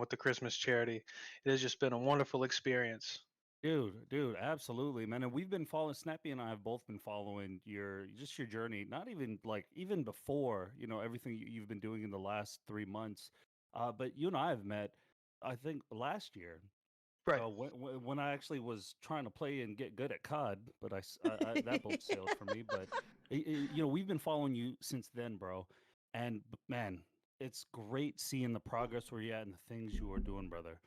with the Christmas charity. It has just been a wonderful experience. Dude, absolutely, man. And we've been following Snappy and I have both been following your journey, not even like even before, everything you've been doing in the last 3 months. But you and I have met, I think, last year. Right. When I actually was trying to play and get good at COD, but that boat sailed for me. But we've been following you since then, bro. And man, it's great seeing the progress where you're at and the things you are doing, brother.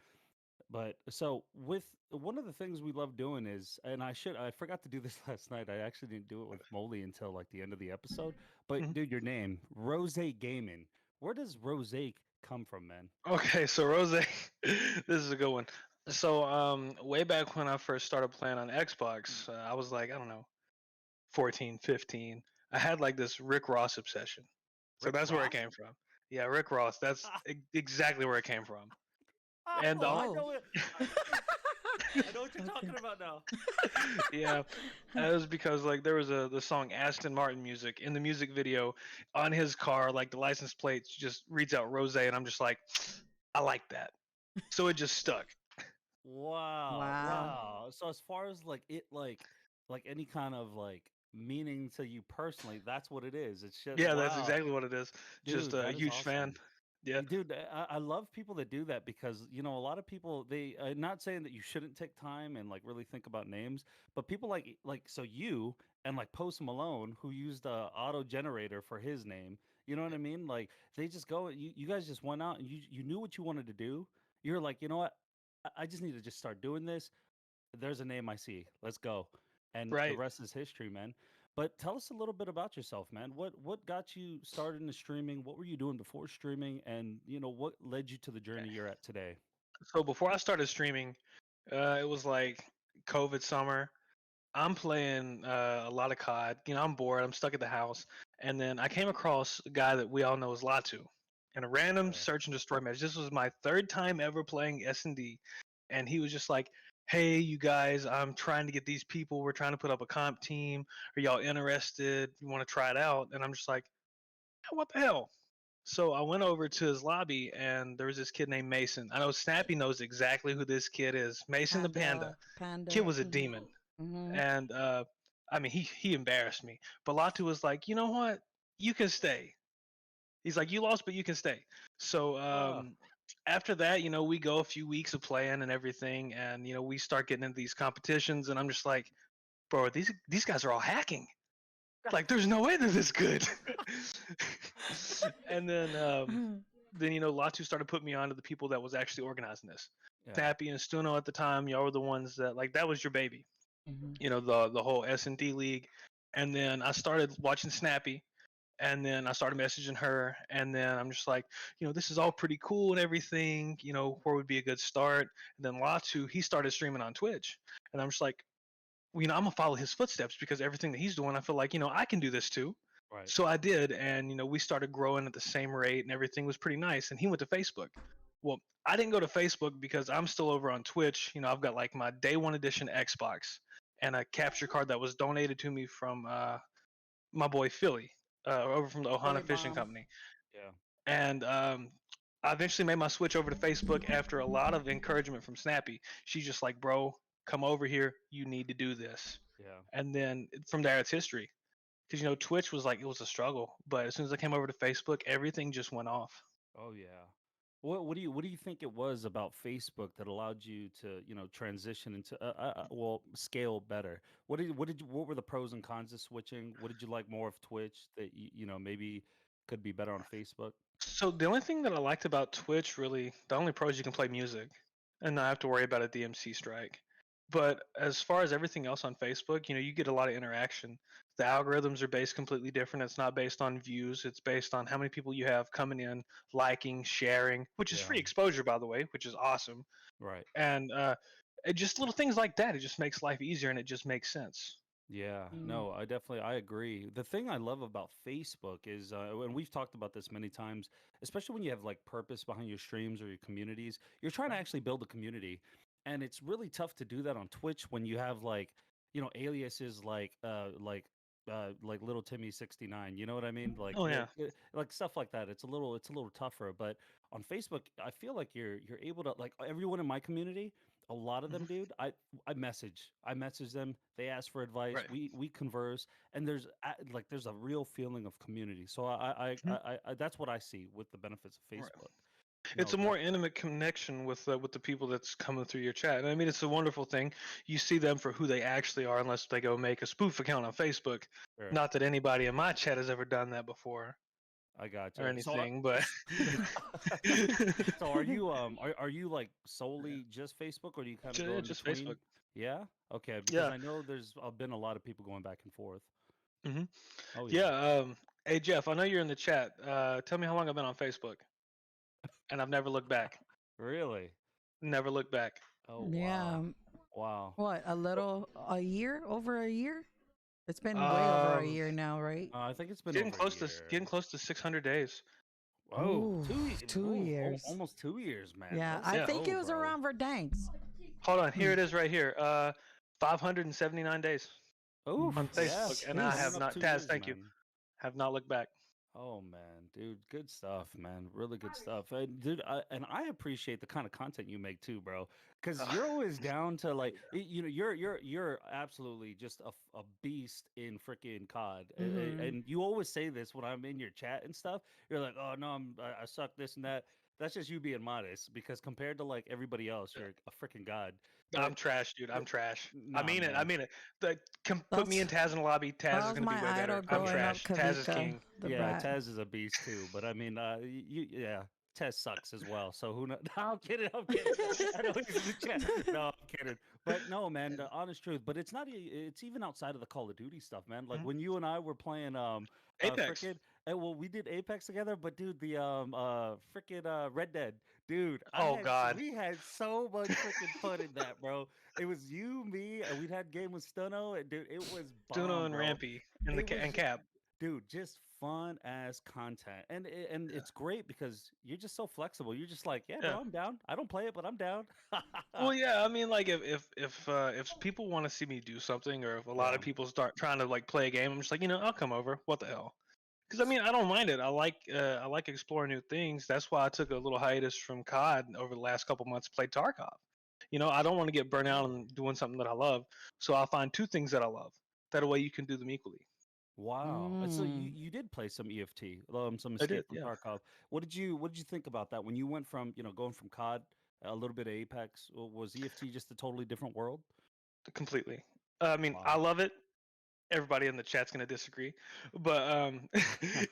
But so with one of the things we love doing is, and I forgot to do this last night. I actually didn't do it with Molly until like the end of the episode. But Mhm. dude, your name, Rose Gaming. Where does Rose come from, man? Okay, so Rose, this is a good one. So, way back when I first started playing on Xbox, I was like, I don't know, 14, 15. I had like this Rick Ross obsession. So Rick that's where it Ross? came from. Yeah, Rick Ross. That's exactly where it came from. And Oh, I Oh. know it. I know what you're Okay. talking about now. yeah, it was because like there was the song Aston Martin music in the music video on his car, like the license plate just reads out Rose, and I'm just like, I like that. So it just stuck. Wow, Wow. wow. So as far as like any kind of like meaning to you personally, that's what it is. It's just Yeah, that's wow, exactly what it is. Just dude, a that is huge fan. awesome. Yeah. Dude, I love people that do that because a lot of people they not saying that you shouldn't take time and like really think about names, but people like so you and like Post Malone who used a auto generator for his name. You know what I mean? Like they just go. You guys just went out and you knew what you wanted to do. You're like, you know what? I just need to just start doing this. There's a name I see. Let's go. And the Right. rest is history, man. But tell us a little bit about yourself, man. What got you started into streaming? What were you doing before streaming? And what led you to the journey Okay. you're at today? So before I started streaming, it was like COVID summer. I'm playing a lot of COD. I'm bored. I'm stuck at the house, and then I came across a guy that we all know as Latu, in a random Yeah. search and destroy match. This was my third time ever playing S&D, and he was just like, "Hey, you guys, I'm trying to get these people. We're trying to put up a comp team. Are y'all interested? You want to try it out?" And I'm just like, "What the hell?" So I went over to his lobby, and there was this kid named Mason. I know Snappy knows exactly who this kid is. Mason the Panda. Kid Panda. was a demon. Mm-hmm. And I mean, he embarrassed me. But Latu was like, you know what? You can stay. He's like, you lost, but you can stay. So Oh, after that, we go a few weeks of playing and everything, and we start getting into these competitions, and I'm just like, bro, these guys are all hacking. Like, there's no way they're this good. And then Latu started putting me on to the people that was actually organizing this. yeah. Tappy and Stuno at the time, y'all were the ones that like that was your baby. Mm-hmm. The whole S&D league. And then I started watching Snappy, and then I started messaging her, and then I'm just like, this is all pretty cool and everything. Where would be a good start? And then Latu, he started streaming on Twitch, and I'm just like, well, I'm gonna follow his footsteps because everything that he's doing, I feel like I can do this too. Right. So I did, and we started growing at the same rate, and everything was pretty nice. And he went to Facebook. Well, I didn't go to Facebook because I'm still over on Twitch. I've got like my day one edition Xbox and a capture card that was donated to me from my boy Philly, over from the Billy Ohana Fishing Bomb. Company. Yeah. And I eventually made my switch over to Facebook after a lot of encouragement from Snappy. She's just like, bro, come over here. You need to do this. Yeah. And then from there, it's history. Because Twitch was like it was a struggle, but as soon as I came over to Facebook, everything just went off. Oh yeah. What do you think it was about Facebook that allowed you to transition into well scale better? What were the pros and cons of switching? What did you like more of Twitch that maybe could be better on Facebook? So the only thing that I liked about Twitch, really, the only pro is you can play music and not have to worry about a DMC strike. But as far as everything else on Facebook, you get a lot of interaction. The algorithms are based completely different. It's not based on views. It's based on how many people you have coming in, liking, sharing, which is Yeah. free exposure, by the way, which is awesome. Right. And it just little things like that. It just makes life easier and it just makes sense. Yeah, Mm. no, I agree. The thing I love about Facebook is, and we've talked about this many times, especially when you have like purpose behind your streams or your communities, you're trying to Right. actually build a community, and it's really tough to do that on Twitch when you have like, aliases like like Little Timmy 69. You know what I mean? Like Oh yeah. like stuff like that. It's a little tougher. But on Facebook, I feel like you're able to like everyone in my community. A lot of them, Hmm. dude. I message them. They ask for advice. Right. We converse, and there's a real feeling of community. So Mhm. that's what I see with the benefits of Right. Facebook. It's No, a more intimate connection with the people that's coming through your chat. And I mean, it's a wonderful thing. You see them for who they actually are, unless they go make a spoof account on Facebook. sure. Not that anybody in my chat has ever done that before I or gotcha. anything, but So are you are you like solely just Facebook, or do you kind of go yeah, in just between? Facebook. Yeah. Okay, because Yeah. I know there's been a lot of people going back and forth. Hmm. Oh Yeah. yeah. Hey Jeff, I know you're in the chat. Tell me how long I've been on Facebook, and I've never looked back. Really? Never looked back. Oh Yeah. wow. Wow. What, a year? Over a year? It's been way over a Um, year now, right? I think it's been over a getting year. close to 600 days. Oh, Ooh, 2 years. almost 2 years, man. Yeah, Let's I Yeah. think go, it was bro. around Verdansk. Hold on, here Hmm. it is right here. 579 days Oof. on Yeah, Facebook, and I Jeez. have coming up not. two Taz, years, thank you. man. Have not looked back. Oh man, dude, good stuff, man. Really good stuff, dude. And I appreciate the kind of content you make too, bro. Because Ugh, you're always down to like, you're absolutely just a beast in freaking COD, Hmm. and you always say this when I'm in your chat and stuff. You're like, oh no, I suck this and that. That's just you being modest, because compared to like everybody else, yeah. you're a freaking god. I'm But trash, dude. I'm trash. I nah, mean it. I man. mean it. Put me That's in Taz in the lobby. that Taz is was gonna be my way idol better. I'm growing Yeah. up, trash. Taz is Kavika, king. the Yeah, brat. Tez is a beast too, but I mean, yeah, Tez sucks as well. So who knows? No, I'm kidding. I'm kidding. I know he's in the chat. No, I'm kidding. But no, man, the honest truth. But it's not. It's even outside of the Call of Duty stuff, man. Like Mhm. when you and I were playing, Apex. freaking, well, we did Apex together. But dude, the freaking Red Dead, dude, Oh God. we had so much freaking fun in that, bro. It was you, me, and we'd had game with Stunno, and dude, it was Duno bomb, and bro. Rampy and It was and Cap. dude, just fun as content, and Yeah. it's great because you're just so flexible. You're just like, yeah, Yeah. bro, I'm down. I don't play it, but I'm down. Well, yeah. I mean, like if people want to see me do something, or if a lot Yeah, of people start trying to like play a game, I'm just like, I'll come over. What the hell? Because I mean, I don't mind it. I like exploring new things. That's why I took a little hiatus from COD over the last couple months. Played Tarkov. I don't want to get burnt out on doing something that I love. So I'll find two things that I love. That way you can do them equally. wow. And so Mm. you did play some EFT, some I did, Escape from yeah, Tarkov. What did you think about that when you went from going from COD a little bit of Apex? Was EFT just a totally different world? completely. I mean, I Wow. love it. Everybody in the chat's gonna disagree, but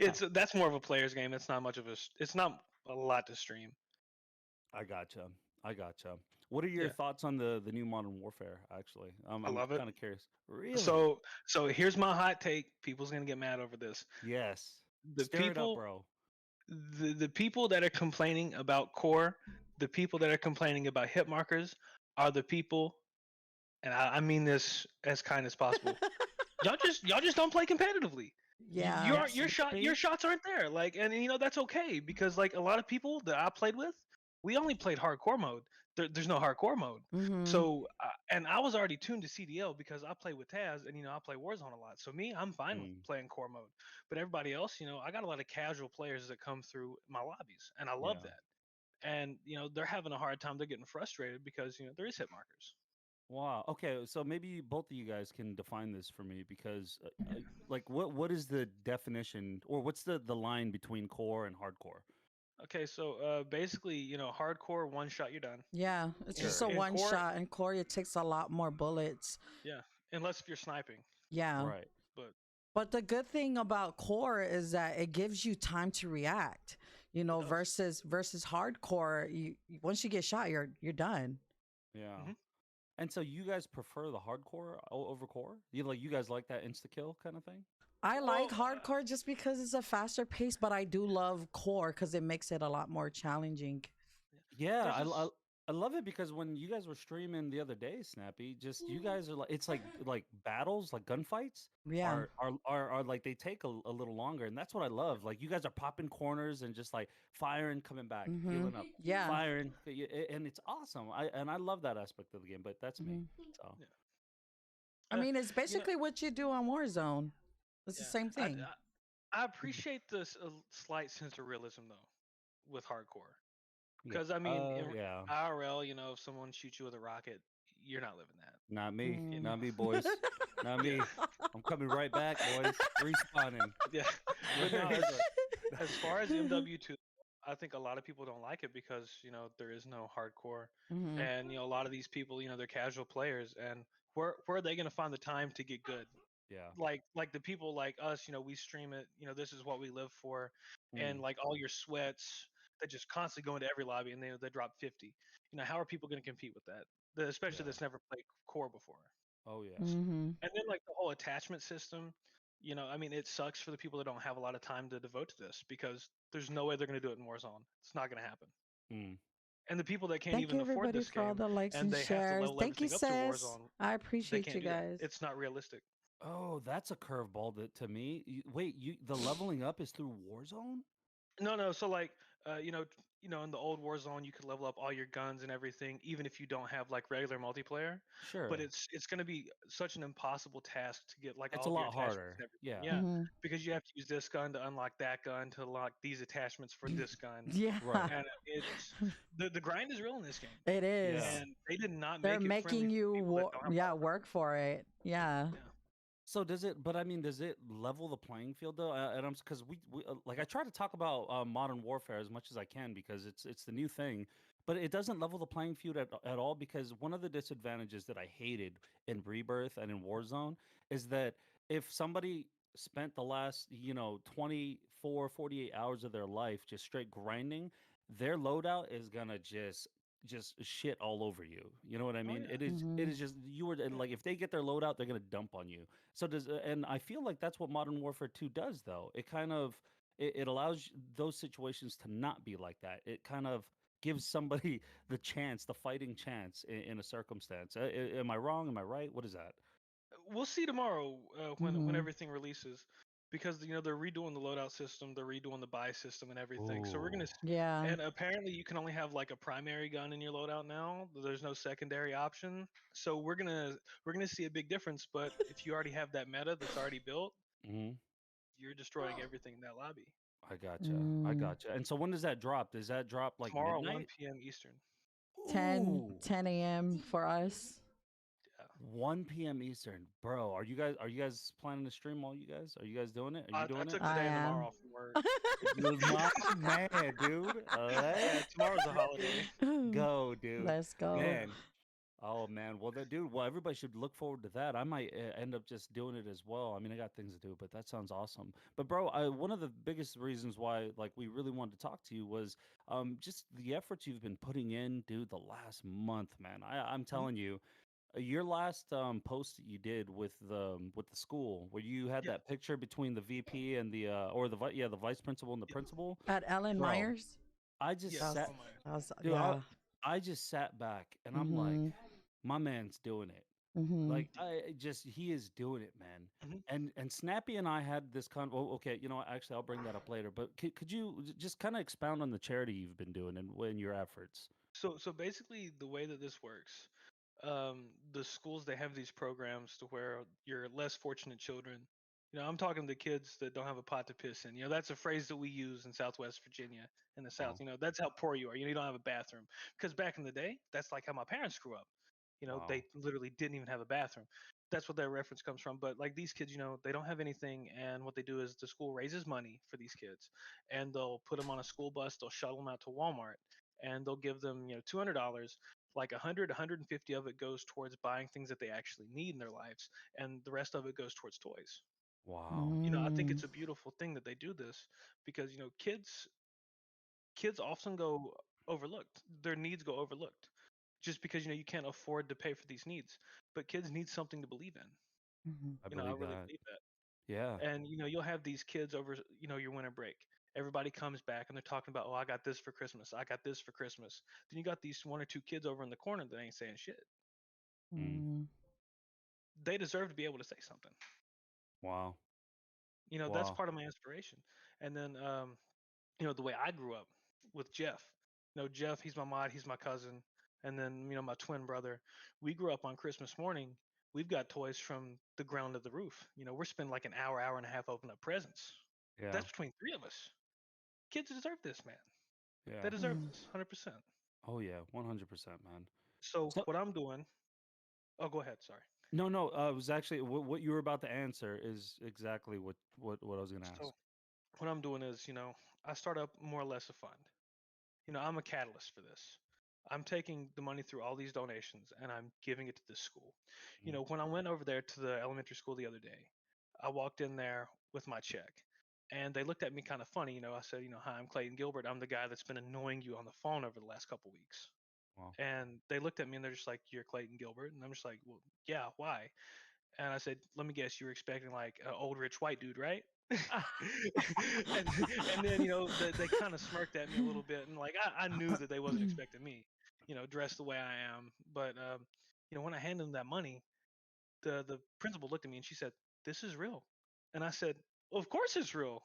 it's that's more of a player's game. It's not much of it's not a lot to stream. I gotcha. I gotcha. What are your Yeah, thoughts on the new Modern Warfare? Actually, I I'm love it. kind of curious. Really? So here's my hot take. People's gonna get mad over this. Yes. The Stir it up, people bro. the people that are complaining about core, the people that are complaining about hit markers are the people, and I mean this as kind as possible. Y'all just don't play competitively. Yeah. Your shots aren't there. Like, and that's okay because like a lot of people that I played with, we only played hardcore mode. There's no hardcore mode. Hmm. So and I was already tuned to CDL because I play with Taz and I play Warzone a lot. So me, I'm fine with Mm, playing core mode. But everybody else, I got a lot of casual players that come through my lobbies, and I love yeah. that. And they're having a hard time. They're getting frustrated because there is hit markers. Wow. Okay, so maybe both of you guys can define this for me because, like, what is the definition, or what's the line between core and hardcore? Okay, so basically, hardcore one shot you're done. Yeah. It's In just Sure. a in one core, shot, and Corey, it takes a lot more bullets. yeah, unless if you're sniping. Yeah. Right. But But the good thing about core is that it gives you time to react, it does. versus hardcore. Once you get shot, you're done. Yeah. Hmm. And so you guys prefer the hardcore over core? You guys like that insta kill kind of thing? I like Well, hardcore just because it's a faster pace, but I do love core because it makes it a lot more challenging. Yeah, there's this. I love it because when you guys were streaming the other day, Snappy, just you guys are like it's like battles, like gunfights Yeah. are like they take a little longer, and that's what I love. Like you guys are popping corners and just like firing, coming back, Hmm. healing up, Yeah. firing, and it's awesome. I love that aspect of the game, but that's me. Hmm. So Yeah. I mean, it's You know, basically what you do on Warzone. It's the Yeah, same I thing. I appreciate this slight sense of realism though with hardcore Yeah. because I mean in Yeah. IRL, if someone shoots you with a rocket, you're not living that. Not me. You Mm. Not me, boys. Not Yeah, me. I'm coming right back, boys. Respawning. yeah. But no, Right. as far as MW2, I think a lot of people don't like it because there is no hardcore, Mhm. and a lot of these people, they're casual players, and where are they going to find the time to get good? Yeah. Like the people like us, we stream it, this is what we live for, and Mm. like all your sweats that just constantly go into every lobby, and they drop 50. How are people going to compete with that? Especially Yeah. that's never played core before. Oh yeah. Mhm. And then like the whole attachment system, I mean, it sucks for the people that don't have a lot of time to devote to this because there's no way they're going to do it in Warzone. It's not going to happen. Mm. And the people that can't Thank even you, afford everybody, this for all game the likes and and they have to shares. level Thank you, everything up to sis. Warzone, I they appreciate can't you do that. guys. It's not realistic. Oh, that's a curveball to me. Wait, the leveling up is through Warzone? No. So like, in the old Warzone, you could level up all your guns and everything, even if you don't have like regular multiplayer. But Sure. it's going to be such an impossible task to get like It's all a of your lot attachments harder. and everything. Yeah. Yeah, Mhm. because you have to use this gun to unlock that gun to unlock these attachments for this gun, Yeah. Right. and it's the grind is real in this game, It Yeah. is. and they did not They're make it friendly making for you people that don't have a lot yeah, of time. work for it. Yeah. Yeah. So does it? But I mean, does it level the playing field though? And I'm because we like I try to talk about modern warfare as much as I can because it's the new thing, but it doesn't level the playing field at all because one of the disadvantages that I hated in Rebirth and in Warzone is that if somebody spent the last 24 48 hours of their life just straight grinding, their loadout is gonna just shit all over you. You know what I Oh mean? yeah. It Mhm. is just you were like if they get their loadout, they're gonna dump on you. So does and I feel like that's what Modern Warfare 2 does though. It kind of it allows those situations to not be like that. It kind of gives somebody the chance, the fighting chance in a circumstance. Am I wrong? Am I right? What is that? We'll see tomorrow when Mhm. everything releases, because they're redoing the loadout system, they're redoing the buy system and everything. So we're gonna, Ooh. Yeah. and apparently you can only have like a primary gun in your loadout now. There's no secondary option. So we're gonna see a big difference. But if you already have that meta that's already built, Hmm. you're destroying everything in that lobby. I gotcha. I Mm. gotcha. And so when does that drop? Does that drop like Tomorrow at midnight? 1 p.m. Eastern. 10 Ooh. 10 a.m. for us. Yeah. 1 p.m. Eastern. Bro, are you guys planning to stream all you guys? Are you guys doing it? Are you I doing it? took I today and am. tomorrow off from work. My man, dude. Yeah, Let's tomorrow's a holiday. go, dude. Let's go. Man. Oh man. Well, dude. Well, everybody should look forward to that. I might end up just doing it as well. I mean, I got things to do, but that sounds awesome. But bro, one of the biggest reasons why like we really wanted to talk to you was just the efforts you've been putting in, dude. The last month, man. I'm Mhm. telling you. Your last post that you did with the school, where you had Yeah. that picture between the VP and the or the vice principal and the Yeah. principal, At Ellen bro. Myers. I Yes. just That was, sat, Oh my. that was dude. yeah. I just sat back and I'm like, Mhm. my man's doing it. Mhm. Like he is doing it, man. Mhm. And Snappy and I had this Oh, okay, what, actually, I'll bring that up later. But could you just kind of expound on the charity you've been doing and when your efforts? So basically, the way that this works, the schools, they have these programs to where your less fortunate children, I'm talking to kids that don't have a pot to piss in. That's a phrase that we use in Southwest Virginia, in the South. Wow, That's how poor you are. You don't have a bathroom. Because back in the day, that's like how my parents grew up. wow, They literally didn't even have a bathroom. That's what that reference comes from. But like these kids, they don't have anything, and what they do is the school raises money for these kids, and they'll put them on a school bus. They'll shuttle them out to Walmart, and they'll give them, $200. Like 100, 150 of it goes towards buying things that they actually need in their lives, and the rest of it goes towards toys. wow. I think Mm. it's a beautiful thing that they do this because kids often go overlooked. Their needs go overlooked just because you can't afford to pay for these needs. But kids need something to believe in. Mhm. I I believe really that. believe that. Yeah. And you'll have these kids over, your winter break. Everybody comes back and they're talking about, oh, I got this for Christmas. I got this for Christmas. Then you got these one or two kids over in the corner that ain't saying shit. Mm, Mm. They deserve to be able to say something. wow. That's Wow. part of my inspiration. And then the way I grew up with Jeff. Jeff, he's my mod, he's my cousin, and then my twin brother. We grew up on Christmas morning. we've got toys from the ground to the roof. We're spending like an hour, hour and a half opening up presents. Yeah. That's between three of us. Kids deserve this, man. They Yeah. deserve this, 100%. Oh yeah, 100%, man. So So what I'm doing. Oh, go ahead. Sorry. no, no, it was actually what you were about to answer is exactly what I was gonna ask. So what I'm doing is, I start up more or less a fund. I'm a catalyst for this. I'm taking the money through all these donations and I'm giving it to this school. Mhm. When I went over there to the elementary school the other day, I walked in there with my check and they looked at me kind of funny. I said, hi, I'm Clayton Gilbert. I'm the guy that's been annoying you on the phone over the last couple weeks. Wow. And they looked at me and they're just like, you're Clayton Gilbert. And I'm just like, well, yeah, why? And I said, let me guess, you were expecting like an old rich white dude, right? and and then they kind of smirked at me a little bit, and like I knew that they wasn't expecting me, dressed the way I am. But when I handed them that money, the principal looked at me and she said, "This is real," and I said, well, "Of course it's real."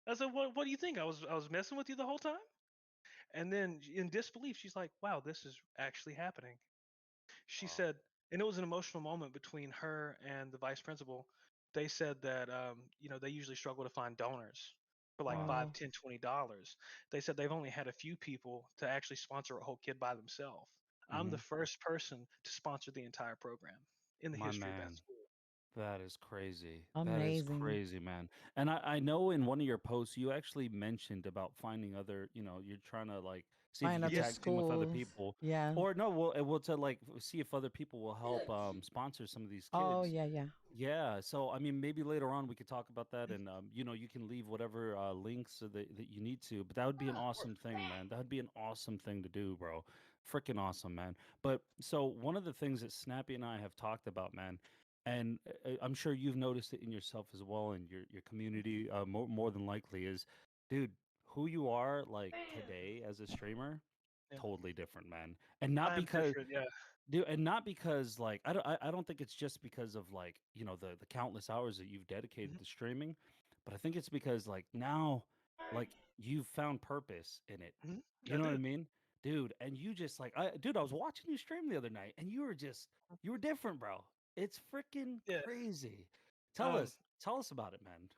I said, "What do you think? I was messing with you the whole time?" And then in disbelief, she's like, "Wow, this is actually happening." She Wow. said, and it was an emotional moment between her and the vice principal. They said that they usually struggle to find donors for like Wow. 5, Wow. 10, $20. They said they've only had a few people to actually sponsor a whole kid by themselves. I'm the Hmm. first person to sponsor the entire program in the My history of that man. school. That is crazy. That is Amazing. crazy, man. And I know in one of your posts you actually mentioned about finding other, you're trying to like see if you Find could other Yeah. tag team with other schools. people. Yeah. Or no, we'll to like see if other people will help sponsor some of these Oh, kids. yeah, yeah. Yeah, so I mean, maybe later on we could talk about that, and you can leave whatever links that you need to. But that would be an Of course. awesome thing, man. That would be an awesome thing to do, bro. Freaking awesome, man. But so one of the things that Snappy and I have talked about, man, and I'm sure you've noticed it in yourself as well, and your community, more than likely is, dude, who you are like today as a streamer, Yeah. totally different, man. And not I am because different. Yeah. dude, and not because like I don't think it's just because of like the countless hours that you've dedicated Mhm. to streaming, but I think it's because like now like you've found purpose in it. Mhm. You I know what I did. mean? Dude, and you just like dude, I was watching you stream the other night and you were different, bro. It's freaking Yeah. crazy. Um, Tell us about it, man.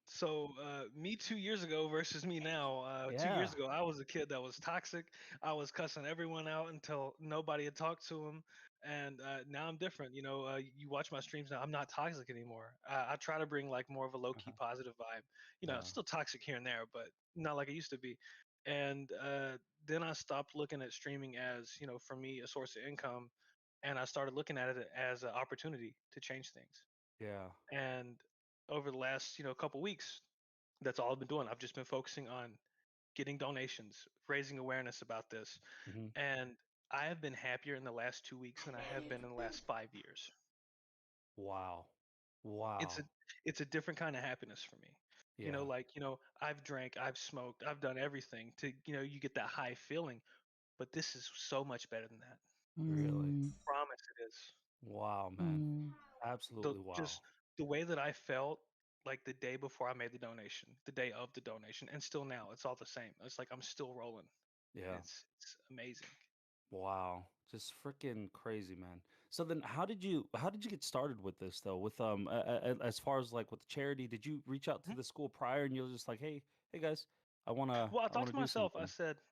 So, me 2 years ago versus me now. 2 years Yeah. ago, I was a kid that was toxic. I was cussing everyone out until nobody had talked to him. And now I'm different. You watch my streams now. I'm not toxic anymore. I try to bring like more of a low key Uh-huh. positive vibe. Yeah. Still toxic here and there, but not like it used to be. And then I stopped looking at streaming as for me a source of income, and I started looking at it as an opportunity to change things. Yeah. And over the last couple weeks, that's all I've been doing. I've just been focusing on getting donations, raising awareness about this, Hmm. and I have been happier in the last 2 weeks than I have been in the last 5 years. Wow. It's a Wow. it's a different kind of happiness for me. Yeah. I've drank, I've smoked, I've done everything to you get that high feeling, but this is so much better than that. Really. Mm, Promise it is. Wow, man. mm. the Absolutely wow. just the way that I felt like the day before I made the donation, the day of the donation, and still now, it's all the same. It's like I'm still rolling. Yeah. It's amazing. Wow. Just freaking crazy, man. So then how did you get started with this though? With as far as like with the charity, did you reach out to Mhm. the school prior and you're just like, "Hey guys, Well, I I thought want to to do myself, I something." said,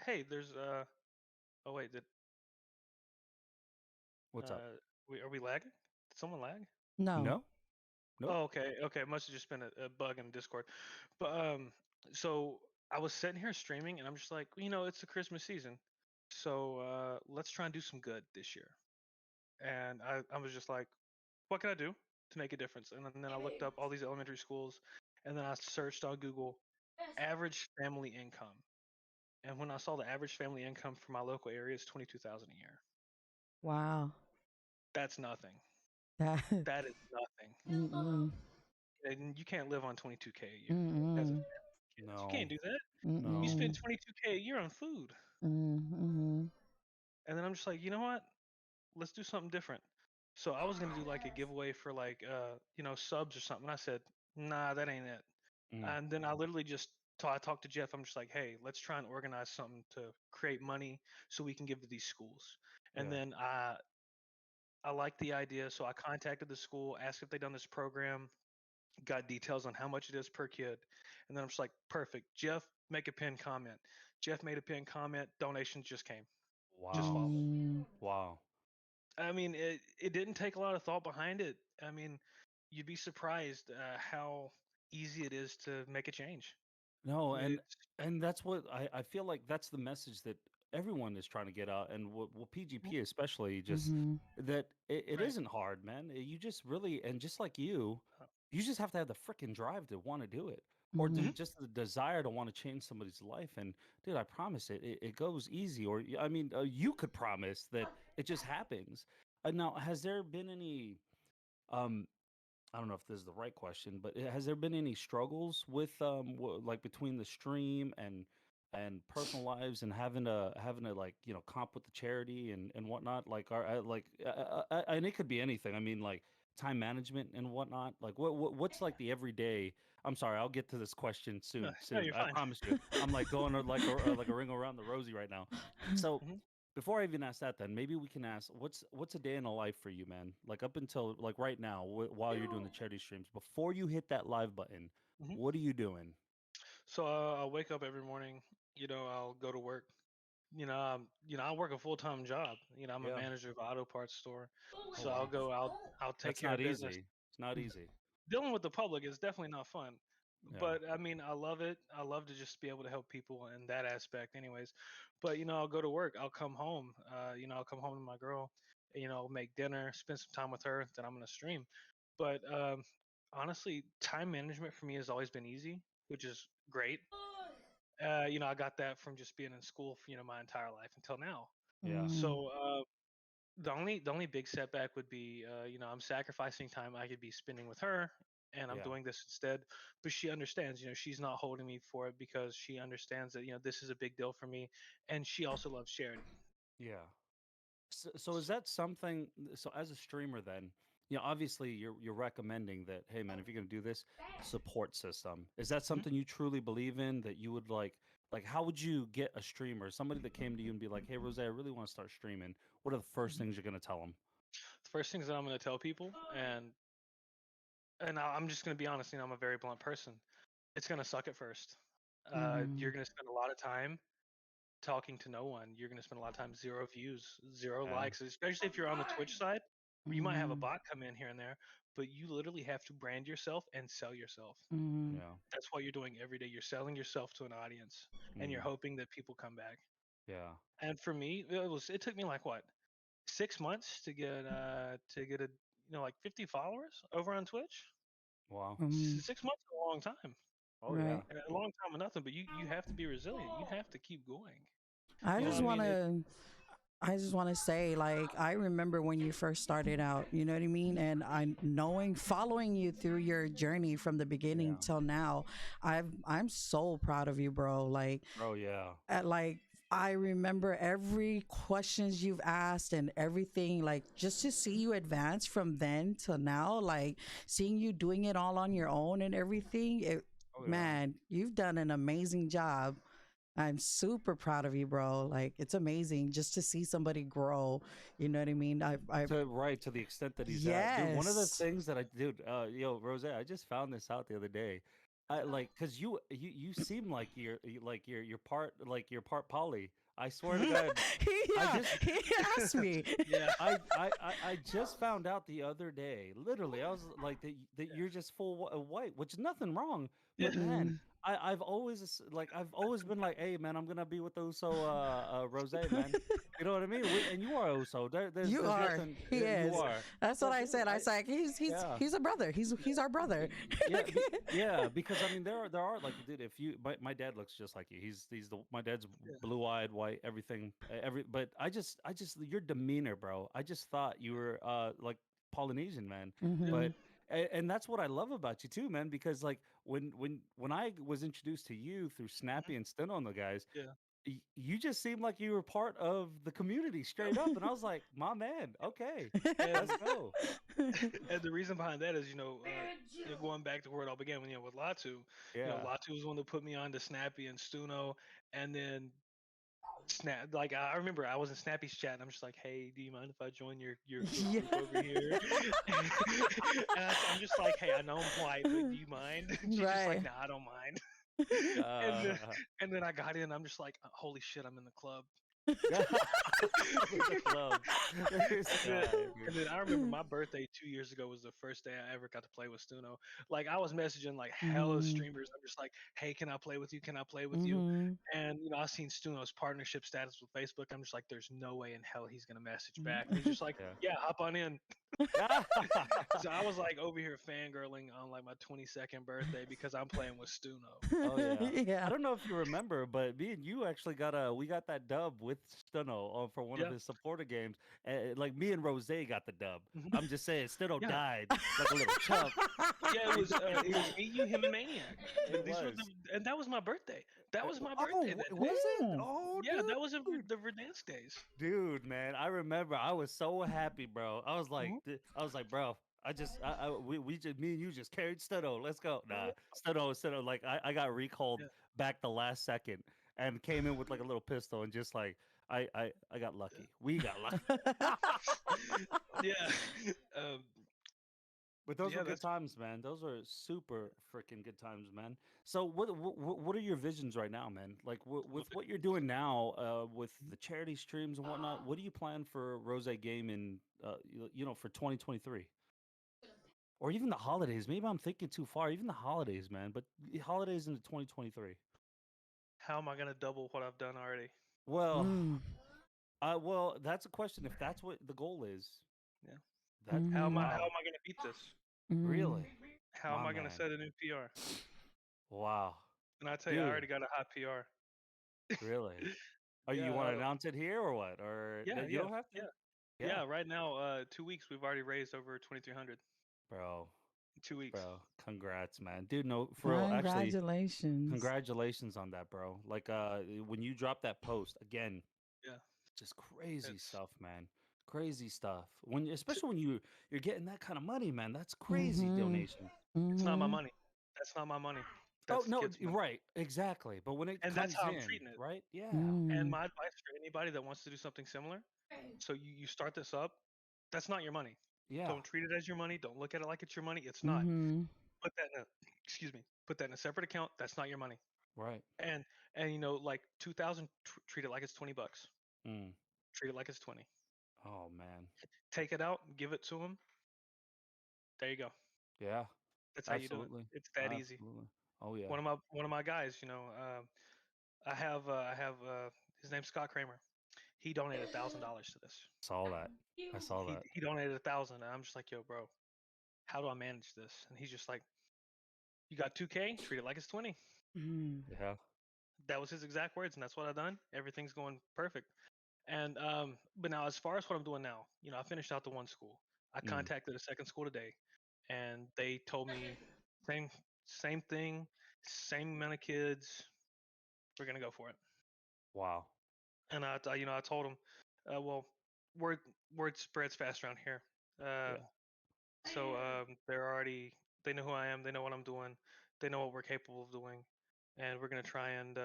"Hey, there's oh wait, What's up? are we lagging? Did someone lag? No. No? Nope. Oh, okay, okay. It must have just been a bug in Discord. But so I was sitting here streaming, and I'm just like, it's the Christmas season, so let's try and do some good this year. And I was just like, what can I do to make a difference? And then I looked up all these elementary schools, and then I searched on Google average family income. And when I saw the average family income for my local area is 22,000 a year. Wow. That's nothing. That. That is nothing. Mm-mm. And you can't live on 22K a year as a Mm-mm. family of kids. You No. can't do that. You No. spend Mm-mm. 22K a year on food. Mm-mm. And then I'm just like, you know what? Let's do something different. So I was gonna do like a giveaway for like subs or something. I said, nah, that ain't it. Mm, And then I literally just I talked to Jeff. I'm just like, hey, let's try and organize something to create money so we can give to these schools. And yeah. then I like the idea, so I contacted the school, asked if they'd done this program, got details on how much it is per kid, and then I'm just like, perfect. Jeff, make a pinned comment. Jeff made a pinned comment. Donations just came, just Wow. followed. Mm, Wow. I mean, it didn't take a lot of thought behind it. I mean, you'd be surprised how easy it is to make a change. No, It's and that's what I feel like that's the message that everyone is trying to get out, and what PGP especially, just mhm, that it right. isn't hard, man. You just really, and just like Uh, you just have to have the freaking drive to want to do it, or mhm, mhm. just the desire to want to change somebody's life. And dude, I promise it goes easy. Or I mean, you could promise that it just happens. Now, has there been any? Um, I don't know if this is the right question, but has there been any struggles with like between the stream and personal lives and having to like comp with the charity and whatnot? Like and it could be anything. I mean, like time management and whatnot. Like what's like the everyday? I'm sorry, I'll get to this question No, soon. no, Soon, you're I fine. promise you. I'm like going like a ring around the rosy right now. So Mhm. before I even ask that, then maybe we can ask what's a day in a life for you, man? Like up until like right now, while you're doing the charity streams, before you hit that live button, Mhm. what are you doing? So I'll wake up every morning. I'll go to work. I work a full time job. I'm a Yeah. manager of an auto parts store. Oh So I'll wow, go. I'll take that's care not of business. easy. It's not easy. Dealing with the public is definitely not fun, Yeah. but I mean, I love it. I love to just be able to help people in that aspect, anyways. But I'll go to work. I'll come home. I'll come home to my girl. I'll make dinner, spend some time with her. Then I'm gonna stream. But honestly, time management for me has always been easy, which is great. I got that from just being in school for my entire life until now. Yeah. mhm, So the only big setback would be I'm sacrificing time I could be spending with her, and I'm Yeah. doing this instead. But she understands. She's not holding me for it because she understands that this is a big deal for me, and she also loves charity. Yeah. So is that something? So as a streamer, then obviously you're recommending that. Hey, man, if you're gonna do this, support system. Is that Mhm. something you truly believe in? That you would like? Like, how would you get a streamer, somebody that came to you and be like, "Hey, Rose, I really want to start streaming." What are the first Mhm. things you're gonna tell them? The first things that I'm going to tell people, and I'm just going to be honest. I'm a very blunt person. It's going to suck at first. You're mhm, going to spend a lot of time talking to no one. You're going to spend a lot of time, zero views, zero Yeah. likes, especially if you're on the Twitch side. You might have a mhm, bot come in here and there, but you literally have to brand yourself and sell yourself. mhm, Yeah. That's what you're doing every day. You're selling yourself to an audience, and you're Mm, hoping that people come back. yeah. And for me, it took me like what, 6 months to get a like 50 followers over on Twitch. Wow. mhm. 6 months is a long time, Oh yeah. Right. and a long time of nothing. But you have to be resilient. You have to keep going. I You know Oh what just I yeah. want mean? to I just want to say, like, I remember when you first started out, you know what I mean? And following you through your journey from the beginning Yeah. till now, I'm so proud of you, bro. Oh yeah. Like, I remember every questions you've asked and everything, like, just to see you advance from then till now, like, seeing you doing it all on your own and everything. Oh yeah. Man, you've done an amazing job. I'm super proud of you, bro. Like, it's amazing just to see somebody grow. You know what I mean? To the extent that he's at, dude. One of the Yes. things that yo, Rose, I just found this out the other day. I like because you seem like you're part poly. I swear to God, I Yeah, just he asked me. Yeah. I just found out the other day. Literally, I was like that you're just full white, which is nothing wrong. Yeah. But man, Mm-mm. I've always been like, hey man, I'm gonna be with Uso Rose, man. You know what I mean? And you are Uso. You There's are. nothing. He You is. are. That's what So I dude, said. I was like, yeah. he's a brother. He's our brother. Yeah, yeah, because I mean there are like dude, if you my dad looks just like you. My dad's Yeah. blue-eyed, white, everything, but I just your demeanor, bro. I just thought you were like Polynesian, man. Yeah. Hmm. But and that's what I love about you too, man, because like when I was introduced to you through Mhm. Snappy and Steno and the guys, Yeah. you just seemed like you were part of the community straight up, and I was like, my man, okay, let's And go. and the reason behind that is, going back to where it all began with Latu. Yeah. Latu was the one that put me on to Snappy and Stuno, and then Snap, like I remember I was in Snappy's chat and I'm just like, hey, do you mind if I join your Yeah. group over here? And I'm just like, hey, I know I'm white, but do you mind? And she's just like, Right. nah, I don't mind. and then Uh, and then I got in. I'm just like, holy shit, I'm in the club. with the club. This And then, guy, and dude. then I remember my birthday 2 years ago was the first day I ever got to play with Stuno. Like I was messaging like hella Mm-hmm. streamers. I'm just like, hey, can I play with you? Can I play with you? Mm-hmm. And I seen Stuno's partnership status with Facebook. I'm just like, there's no way in hell he's gonna message back. And he's just like, yeah, hop on in. So I was like over here fangirling on like my 22nd birthday because I'm playing with Stuno. Oh yeah. Yeah. I don't know if you remember, but me and you actually we got that dub with Steno for one of Yeah. his supporter games. Like me and Rose got the dub. Mhm. I'm just saying, Steno Yeah. died like a little chump. Yeah, it was me, you, him, and Maniac. And It these were was. and that was my birthday. That was my Oh, birthday that was day. it? Damn. Oh, Yeah, that was in dude. the Verdansk days. Dude, man, I remember. I was so happy, bro. I was like, Mhm. bro. We just, me and you just carried Steno. Let's go. Nah, Steno. Like, I got recalled Yeah. back the last second and came in with like a little pistol and just like, I got lucky. We got lucky. Yeah. Um, But those yeah, were good that's times, man. Those were super freaking good times, man. So, what are your visions right now, man? Like, with what you're doing now, with the charity streams and whatnot, what do you plan for Rose Game in, for 2023, or even the holidays? Maybe I'm thinking too far. Even the holidays, man. But the holidays into 2023. how am I gonna double what I've done already? Well, Mm. that's a question. If that's what the goal is, Yeah. that How wow, am I gonna beat this? Mm. really, How am my I gonna man, set a new PR? wow, And I tell you, I dude. already got a hot PR. Really? Oh, Yeah, you want to announce it here or what? Or yeah, you yeah, don't have to. yeah, Yeah, yeah. Right now, 2 weeks we've already raised over 2,300. bro, 2 weeks. bro. Congrats, man, dude. No, for real. Actually, Congratulations. congratulations on that, bro. Like, when you drop that post again, Yeah, just crazy it's stuff, man. Crazy stuff. When t- especially when you're getting that kind of money, man. That's crazy Mm-hmm. donation. it's not my Mm-hmm. money. That's not my money. Oh That's the no, kids' money, right, exactly. But when it and that's comes how I'm in, treating it. right? Yeah, And Mm. my advice for anybody that wants to do something similar, so you start this up, that's not your money. yeah, Don't treat it as your money. Don't look at it like it's your money. It's not. Mm-hmm. Put that in a, excuse me. Put that in a separate account. That's not your money. right. And like 2,000, treat it like it's $20. Mm. Treat it like it's 20. Oh man, Take it out, give it to them. There you go. yeah. That's how you do it. Absolutely. It's that easy. Absolutely. Oh yeah. One of my guys, I have his name's Scott Kramer. He donated $1,000 to this. Saw that. I saw He that. he donated 1,000, and I'm just like, yo, bro, how do I manage this? And he's just like, you got 2K, treat it like it's 20. Mm. Yeah. That was his exact words, and that's what I've done. Everything's going perfect. And but now as far as what I'm doing now, I finished out the one school. I Mm. contacted a second school today, and they told me same same thing, same amount of kids. We're gonna go for it. Wow. And I told them, well, word word spreads fast around here. Uh, Yeah. so they know who I am. They know what I'm doing. They know what we're capable of doing, and we're gonna try and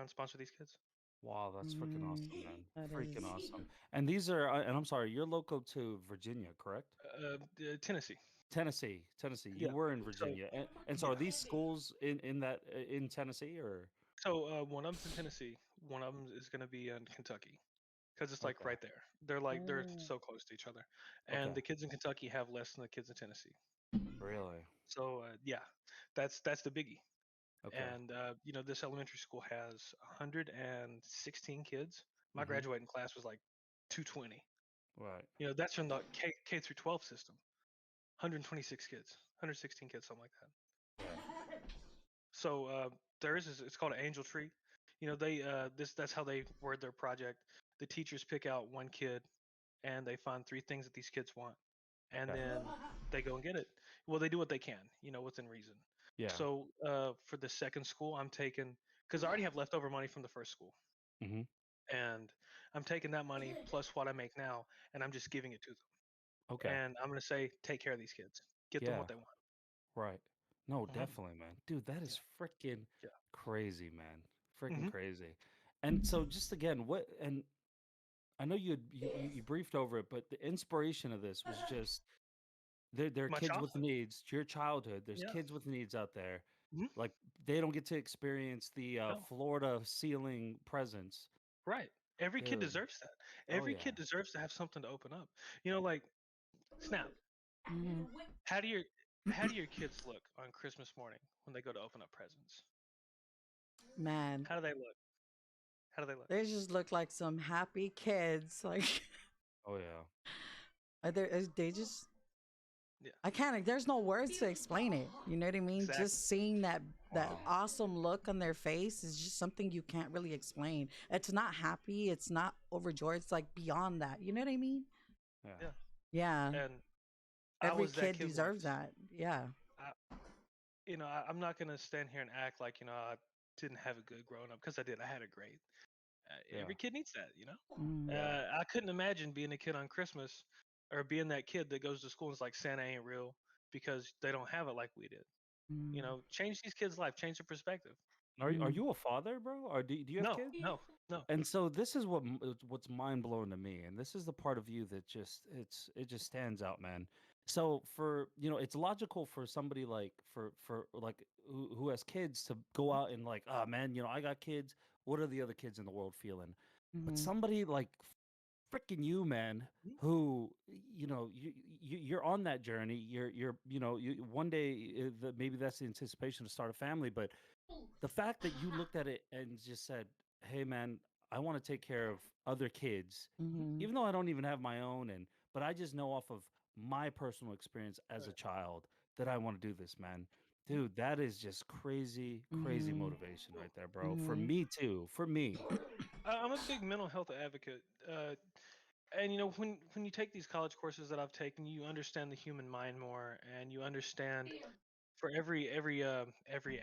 sponsor these kids. Wow, that's freaking Mm. awesome, man. That Freaking is. awesome. And these are, and I'm sorry, you're local to Virginia, correct? Tennessee. Tennessee, Tennessee. You Yeah. were in So Virginia, and so yeah. are these schools in that in Tennessee or? So one of them's in Tennessee. One of them is gonna be in Kentucky, because it's like Okay. right there. They're Oh. so close to each other, Okay. and the kids in Kentucky have less than the kids in Tennessee. Really? So yeah, that's the biggie. Okay. And this elementary school has 116 kids. My Mm-hmm. graduating class was like 220. Right. That's from the K through 12 system. 126 kids, 116 kids, something like that. Right. So it's called an angel tree. They that's how they word their project. The teachers pick out one kid, and they find three things that these kids want, and Okay. then they go and get it. Well, they do what they can, within reason. Yeah. So for the second school, I'm taking, because I already have leftover money from the first school, Mm-hmm. and I'm taking that money plus what I make now, and I'm just giving it to them. Okay. And I'm gonna say, take care of these kids, get them Yeah. what they want. Right. No, Hmm. definitely, man. Dude, that Yeah, is freaking yeah. crazy, man. Freaking Hmm. crazy. And so, just again, what and I know you briefed over it, but the inspiration of this was just there are My kids with childhood. needs. Your childhood. There's Yeah. kids with needs out there. Mhm. Like they don't get to experience the No. Florida ceiling presence, Right. Every kid dude. deserves that. Oh Every yeah. kid deserves to have something to open up. Like Snap. Mhm. How do your how do your kids look on Christmas morning when they go to open up presents? Man, How do they look? How do they look? they just look like some happy kids. Like Oh yeah. they just Yeah. I can't. There's no words to explain it. You know what I mean? Exactly. Just seeing that Wow. awesome look on their face is just something you can't really explain. It's not happy. It's not overjoyed. It's like beyond that. You know what I mean? Yeah. Yeah. Yeah. And I Every was that kid kid deserves once. that. Yeah. I, I'm not gonna stand here and act like I didn't have a good growing up because I did. I had a great. Yeah. Every kid needs that. Mm, Yeah. I couldn't imagine being a kid on Christmas, or being that kid that goes to school and is like Santa ain't real because they don't have it like we did. mm, Change these kids' life, change their perspective. Are mm, you a father, bro? Or do you have No, kids? no, no. And so this is what's mind blowing to me, and this is the part of you that it just stands out, man. So for it's logical for somebody like for like who has kids to go out and like, ah man, I got kids. What are the other kids in the world feeling? But mhm, somebody like freaking you, man, Mhm. who you're on that journey. One day maybe that's the anticipation to start a family, but the fact that you looked at it and just said, "Hey, man, I want to take care of other kids, mhm, even though I don't even have my own, and but I just know off of my personal experience as a Right. child that I want to do this, man." Dude, that is just crazy, crazy mhm, motivation right there, bro. For mhm, me too. For me. I'm a big mental health advocate, and when you take these college courses that I've taken, you understand the human mind more, and you understand for every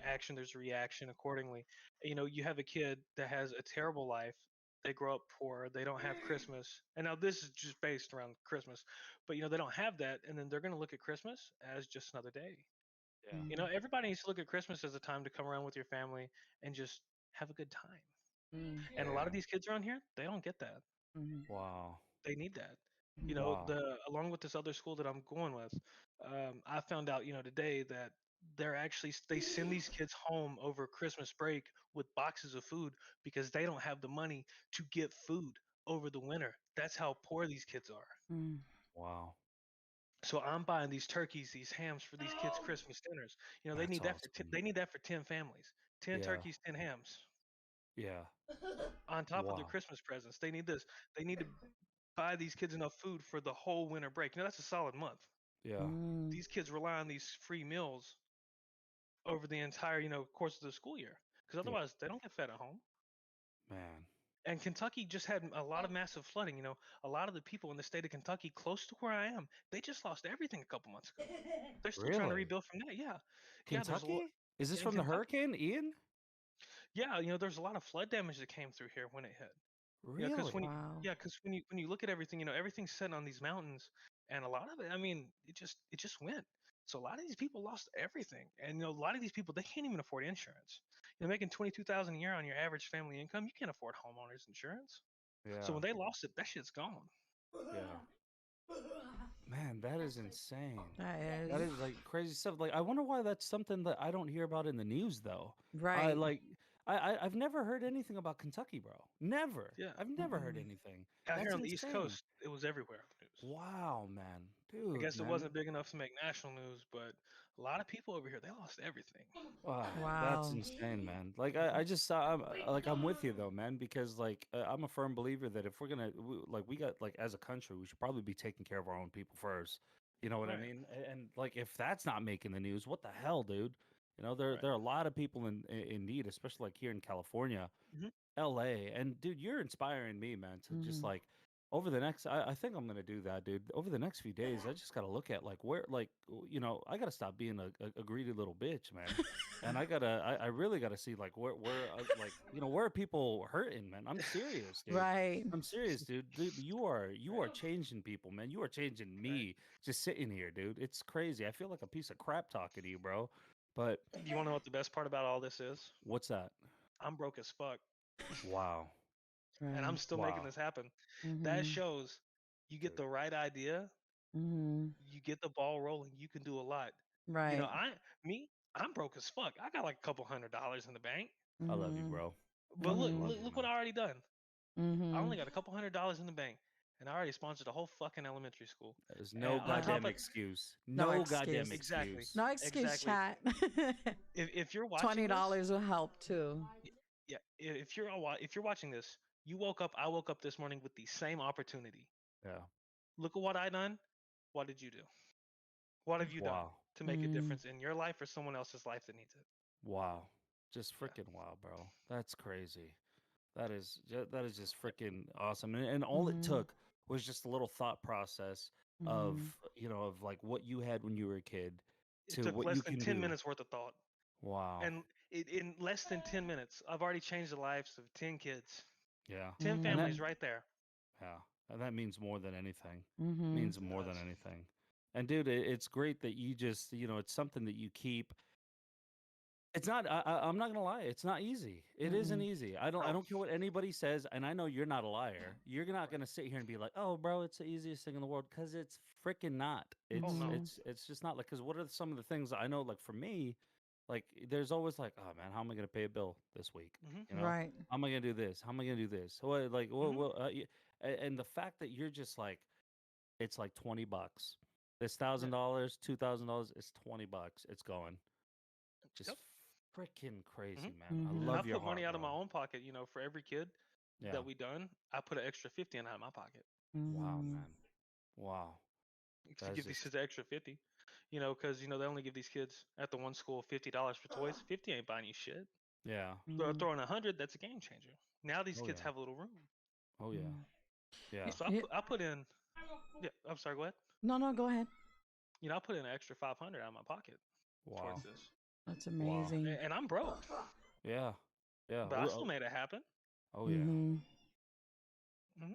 action there's a reaction accordingly. You have a kid that has a terrible life. They grow up poor. They don't have Christmas, and now this is just based around Christmas, but they don't have that, and then they're going to look at Christmas as just another day. Yeah. mhm, Everybody needs to look at Christmas as a time to come around with your family and just have a good time. mhm, And a lot of Yeah. these kids around here, they don't get that. mhm, Wow. They need that. Wow. The along with this other school that I'm going with, I found out, today that they send these kids home over Christmas break with boxes of food because they don't have the money to get food over the winter. That's how poor these kids are. mhm. Wow. So I'm buying these turkeys, these hams for these kids' Christmas dinners. They That's need that for awesome. they need that for 10 families, 10 Yeah. turkeys, 10 hams Yeah. on top of the Wow. Christmas presents. They need this. They need to buy these kids enough food for the whole winter break. That's a solid month. Yeah. Mm, These kids rely on these free meals over the entire course of the school year because Yeah. otherwise they don't get fed at home. Man. And Kentucky just had a lot of massive flooding. A lot of the people in the state of Kentucky, close to where I am, they just lost everything a couple months ago. They're still trying to Really? rebuild from that. Yeah, yeah. There's a lot Kentucky? Is this in from the Kentucky. hurricane, Ian? Yeah, there's a lot of flood damage that came through here when it hit. Because Really? wow. when you look at everything, everything's set on these mountains, and a lot of it, I mean, it just went. So a lot of these people lost everything, and a lot of these people they can't even afford insurance. Making 22,000 a year on your average family income, you can't afford homeowners insurance. So Yeah. when they lost it, that shit's gone. Yeah. Man, that is insane. That That is is like crazy stuff. Like, I wonder why that's something that I don't hear about in the news, though. I right. like, I've never heard anything about Kentucky, bro. Never. Yeah, I've never heard Mm-mm. anything. out here That's on the East insane. Coast, it was everywhere on the news. Wow, man. I Dude, guess it man. wasn't big enough to make national news, but a lot of people over here they lost everything. Wow, that's Wow. insane, man. Like I just saw, like I'm with you though, man, because like I'm a firm believer that if we're gonna like we got like as a country, we should probably be taking care of our own people first. You know what I Right, mean? And like if that's not making the news, what the hell, dude? right. There are a lot of people in need, especially like here in California, Hmm. LA. And dude, you're inspiring me, man, to just Mm, like over the next I think I'm gonna do that, dude. Over the next few days, I just gotta look at like where like I gotta stop being a greedy little bitch, man. And I really gotta see like where like where are people hurting, man? I'm serious, dude. right. I'm serious, dude. Dude, you are changing people, man. You are changing Right. me just sitting here, dude. It's crazy. I feel like a piece of crap talking to you, bro. But You want to know what the best part about all this is? what's that? I'm broke as fuck. Wow. and I'm Right. still making Wow. this happen. That Mhm. shows you get Dude. the right idea, Mhm. you get the ball rolling, you can do a lot. You know, Right. I'm broke as fuck. I got like a couple $100 in the bank. I love you, Mhm. bro. But Fucking Mhm. love you, look what man. I already done. I only Mhm. got a couple $100 in the bank, and I already sponsored a whole fucking elementary school. There's And no on Yeah. top goddamn of excuse. No No goddamn excuse. exactly, excuse. No excuse, exactly. chat. If you're watching this, $20 will help too. y- yeah, if you're watching this, you woke up. I woke up this morning with the same opportunity. Yeah. Look at what I done. What did you do? What have you done Wow. to make a Mm. difference in your life or someone else's life that needs it? Wow. Just Yeah. freaking wow, bro. That's crazy. That is just freaking awesome. And all it Mhm. took was just a little thought process of, Mhm. of like what you had when you were a kid It to took what less you than can 10 do. minutes worth of thought. Wow. And in less than 10 minutes, I've already changed the lives of 10 kids, Yeah. 10 And that families Mhm. right there. yeah. And that means more than anything. Mhm. Means It more than does. anything. And dude, it's great that you just, it's something that you keep. It's not. I'm not gonna lie. It's not easy. It isn't Mhm. easy. I don't. I Bro. don't care what anybody says, and I know you're not a liar. You're not Right. gonna sit here and be like, "Oh, bro, it's the easiest thing in the world," because it's freaking not. Oh, It's no. Mhm. it's it's just not. Like, because what are some of the things I know? Like for me, like there's always like, "Oh man, how am I gonna pay a bill this week?" Hmm. You know, Right. how am I gonna do this? How am I gonna do this? What like Hmm. and the fact that you're just like, it's like $20. This Yeah. $1,000, $2,000 is $20. It's going. Just Yep. freaking Hmm. crazy, man. I And Mhm. I love your put money heart, out of my bro. own pocket, for every kid Yeah. that we done, I put an extra 50 in out of my pocket Wow, Mhm. man. Wow. to That is give these just kids an extra 50. Because they only give these kids at the one school $50 for toys. 50 ain't buying you shit. yeah. Mhm. Throwing 100, that's a game changer. Now these Oh kids yeah. have a little room. Oh yeah. Mhm. Yeah. Y- So y- I put in. Yeah, I'm sorry. Go ahead. No, no, go ahead. I put in an extra 500 out of my pocket towards Wow. this, That's Wow. amazing. and I'm broke, Yeah. Yeah. but I still made it happen. Oh yeah. Mhm. Hmm.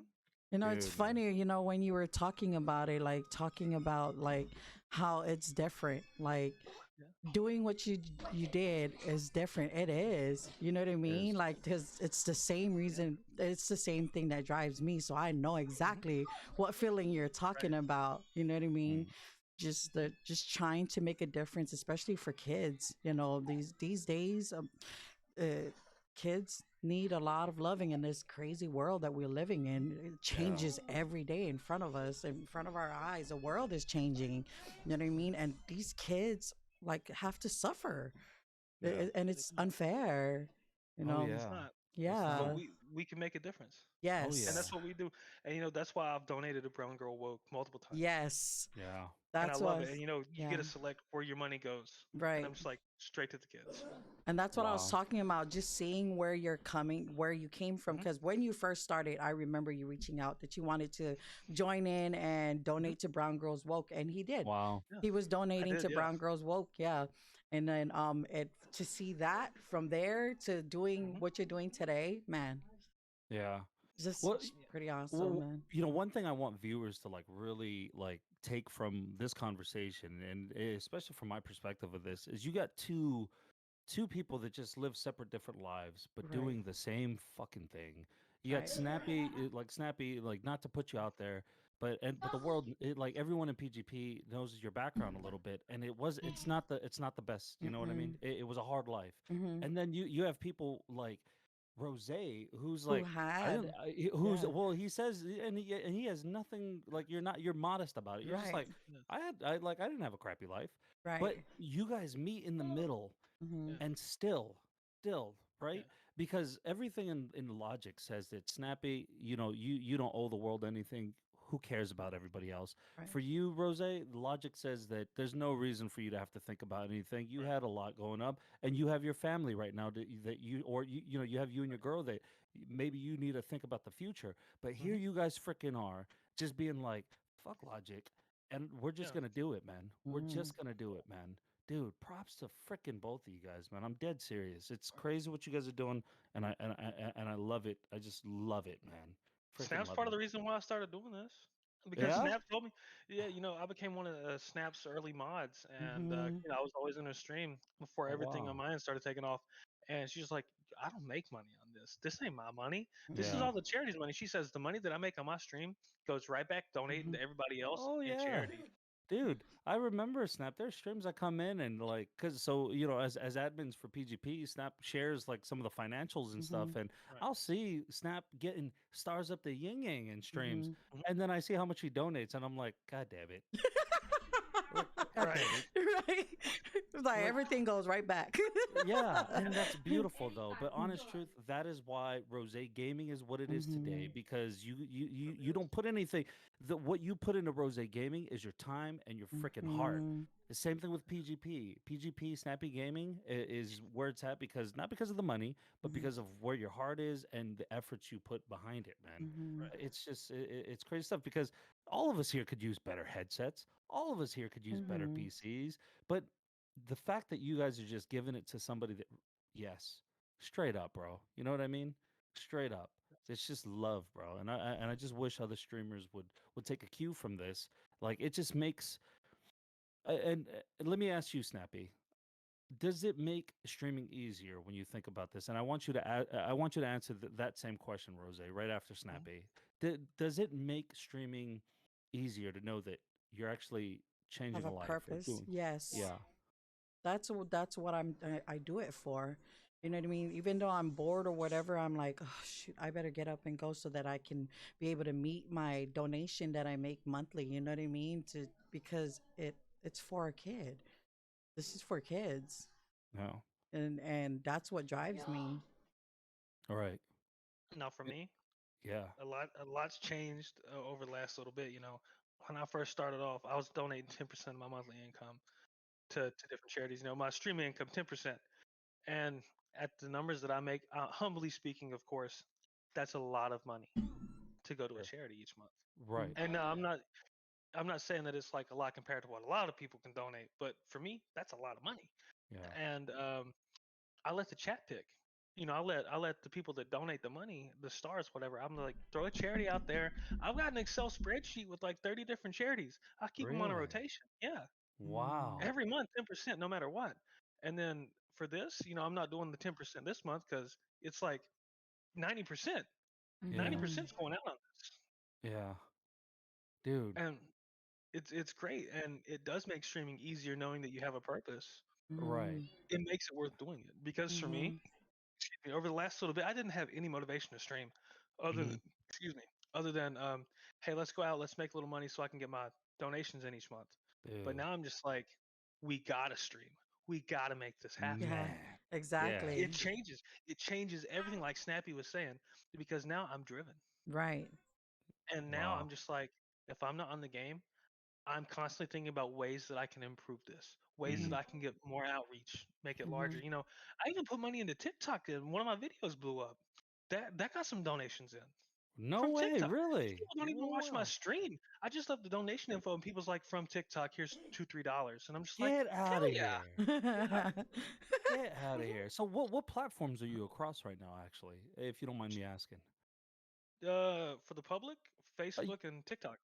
It's Dude, man. funny, when you were talking about it, like talking about like how it's different, like Yeah. doing what you did is different. It is, you know what I mean? Is Like, because it's the same Yeah. reason, it's the same thing that drives me. So I know Hmm. exactly what feeling you're Right. talking about. You know what I mean? mm, Just trying to make a difference, especially for kids. These days, uh, kids need a lot of loving in this crazy world that we're living in. It yeah. changes every day in front of us, in front of our eyes. The world is changing. You know what I mean? And these kids like have to suffer, Yeah. and They it's do. unfair. You Oh know? It's yeah. not, It's but Yeah. not. we can make a difference, Oh and yeah. Yes. that's what we do. And that's why I've donated to Brown Girl Woke multiple times, Yes. Yeah. and I That's love what. it. And you get Yeah. to select where your money goes, and Right. I'm just like straight to the kids. And that's what I was Wow. talking about, just seeing where you came from. Hmm. Because when you first started, I remember you reaching out that you wanted to join in and Hmm. donate to Brown Girls Woke. And he did. Wow. Yeah, He was I donating did. to Yeah. Brown Girls Woke. Yeah. And then to see that from there to doing Hmm. what you're doing today, man, Yeah. just Well, pretty awesome, well, man. one thing I want viewers to like really like take from this conversation, and especially from my perspective of this, is you got two people that just live separate different lives but Right. doing the same fucking thing. You got Right. Snappy, like not to put you out there, but the world, like everyone in PGP knows your background a little bit, and it's not the best, you know what I mean? Mm-mm. It was a hard life. Mm-hmm. And then you have people like Rose, who's Who like, had, who's, yeah, well, he says, and he has nothing, like, you're modest about it. You're just right, like, Yeah. I didn't have a crappy life, right. but you guys meet in the middle, Mm-hmm. Yeah. and still, Yeah. right? Because everything in logic says that Snappy, you don't owe the world anything. Who cares about everybody else? Right. For you, Rose, logic says that there's no reason for you to have to think about anything. You Right. had a lot going up, and you have your family right now or you have you and your girl that maybe you need to think about the future. But here Hmm. you guys freaking are just being like, fuck logic, and we're just Yeah. gonna do it, man. We're Mm-hmm. just gonna do it, man. Dude, props to freaking both of you guys, man. I'm dead serious. It's crazy what you guys are doing, and I love it. I just love it, man. Freaking Snap's love part of it. the reason why I started doing this. Because Yeah. Snap told me, yeah, I became one of Snap's early mods, and Mm-hmm. I was always in her stream before Oh everything wow. on mine started taking off. And she's just like, I don't make money on this. This ain't my money. This is Yeah. all the charity's money." She says, "The money that I make on my stream goes right back donating Mhm. to everybody else Oh in yeah. charity." Dude, I remember Snap. There's streams that come in and like, cause so as admins for PGP, Snap shares like some of the financials and stuff, Mhm. and Right. I'll see Snap getting stars up the yin yang in streams, Mhm. Mhm. and then I see how much he donates, and I'm like, God damn it, like, God Right. damn it, Right. It's like like, everything goes right back. yeah, and that's beautiful though. But honest truth, that is why Rose Gaming is what it is today, Mhm. because you don't put anything. What you put into Rose Gaming is your time and your freaking heart. Mhm. The same thing with PGP. PGP Snappy Gaming is where it's at, because not because of the money, but Mhm. because of where your heart is and the efforts you put behind it, man. Mhm. Right. It's just it's crazy stuff, because all of us here could use better headsets. All of us here could use better Mhm. PCs, but the fact that you guys are just giving it to somebody that, yes, straight up, bro. You know what I mean? Straight up. It's just love, bro. And I just wish other streamers would take a cue from this. Like, it just makes and let me ask you, Snappy, does it make streaming easier when you think about this? And I want you to I want you to answer that same question, Rose, right after Mhm. Snappy. Does it make streaming easier to know that you're actually changing Have a a life or purpose. doing? Yes. Yeah, That's what I do it for. You know what I mean? Even though I'm bored or whatever, I'm like, oh shoot, I better get up and go so that I can be able to meet my donation that I make monthly. You know what I mean? To because it's for a kid. This is for kids, no, and that's what drives me. all right, Now, for Y- me, yeah, a lot's changed over the last little bit. When I first started off, I was donating 10% of my monthly income to different charities. My streaming income 10%, and at the numbers that I make, humbly speaking, of course, that's a lot of money to go to a sure, charity each month. right, And no, I'm not saying that it's like a lot compared to what a lot of people can donate, but for me, that's a lot of money. yeah, And I let the chat pick. I let the people that donate the money, the stars, whatever. I'm like, throw a charity out there. I've got an Excel spreadsheet with like 30 different charities. I keep them on a really, rotation. Yeah, Mm. wow, every month, 10%, no matter what. And then for this, I'm not doing the 10% this month because it's like 90%. yeah, 90% Mhm. is going out on yeah, dude, this, and it's great, and it does make streaming easier knowing that you have a purpose. right, Mhm. It makes it worth doing it because for me, Mhm. excuse me, over the last little bit, I didn't have any motivation to stream other hmm, than, excuse me, other than, hey, let's go out, let's make a little money so I can get my donations in each month. But dude, now I'm just like, we gotta stream. We gotta make this happen. Yeah. man, yeah, It Exactly. changes. It changes everything, like Snappy was saying, because now I'm driven. Right. And now wow, I'm just like, if I'm not on the game, I'm constantly thinking about ways that I can improve this, ways that hmm, Mhm. I can get more outreach, make it larger. Mhm. I even put money into TikTok and one of my videos blew up. That got some donations in no from way, TikTok. These really, people don't even watch my wow, stream. I just left the donation info and people's like, from TikTok, here's $2, $3. And I'm just like, get out hell of yeah. here. Get out of here. So what platforms are you across right now, actually, if you don't mind me asking? For the public, Facebook and TikTok.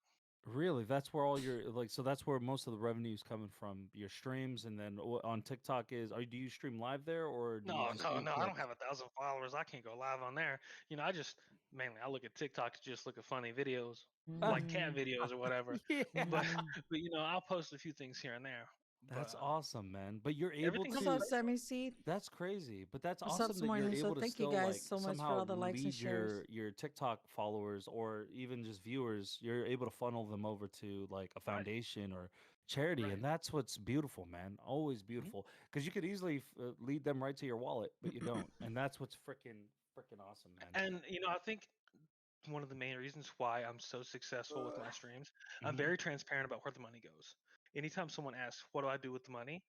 Really? That's where all your like so that's where most of the revenue is coming from, your streams, and then on TikTok do you stream live there, or do you No, just no, do no. I like don't have 1,000 followers. I can't go live on there. I just mainly I look at TikTok to just look at funny videos, like cat Mhm. videos or whatever. yeah. But Mhm. but I'll post a few things here and there. But That's awesome, man. But you're able everything What's comes from up, to Semi Facebook. Seed? that's crazy. But that's What's up, awesome that you're Morning? So able to thank you still guys like so much for somehow all the likes and lead shares. your TikTok followers, or even just viewers. You're able to funnel them over to like a Right, foundation or charity, right. and that's what's beautiful, man. Always Mhm. beautiful, because you could easily lead them right to your wallet, but you don't, and that's what's freaking awesome, man. And I think one of the main reasons why I'm so successful with my streams, I'm Hmm. very transparent about where the money goes. Anytime someone asks, "What do I do with the money?"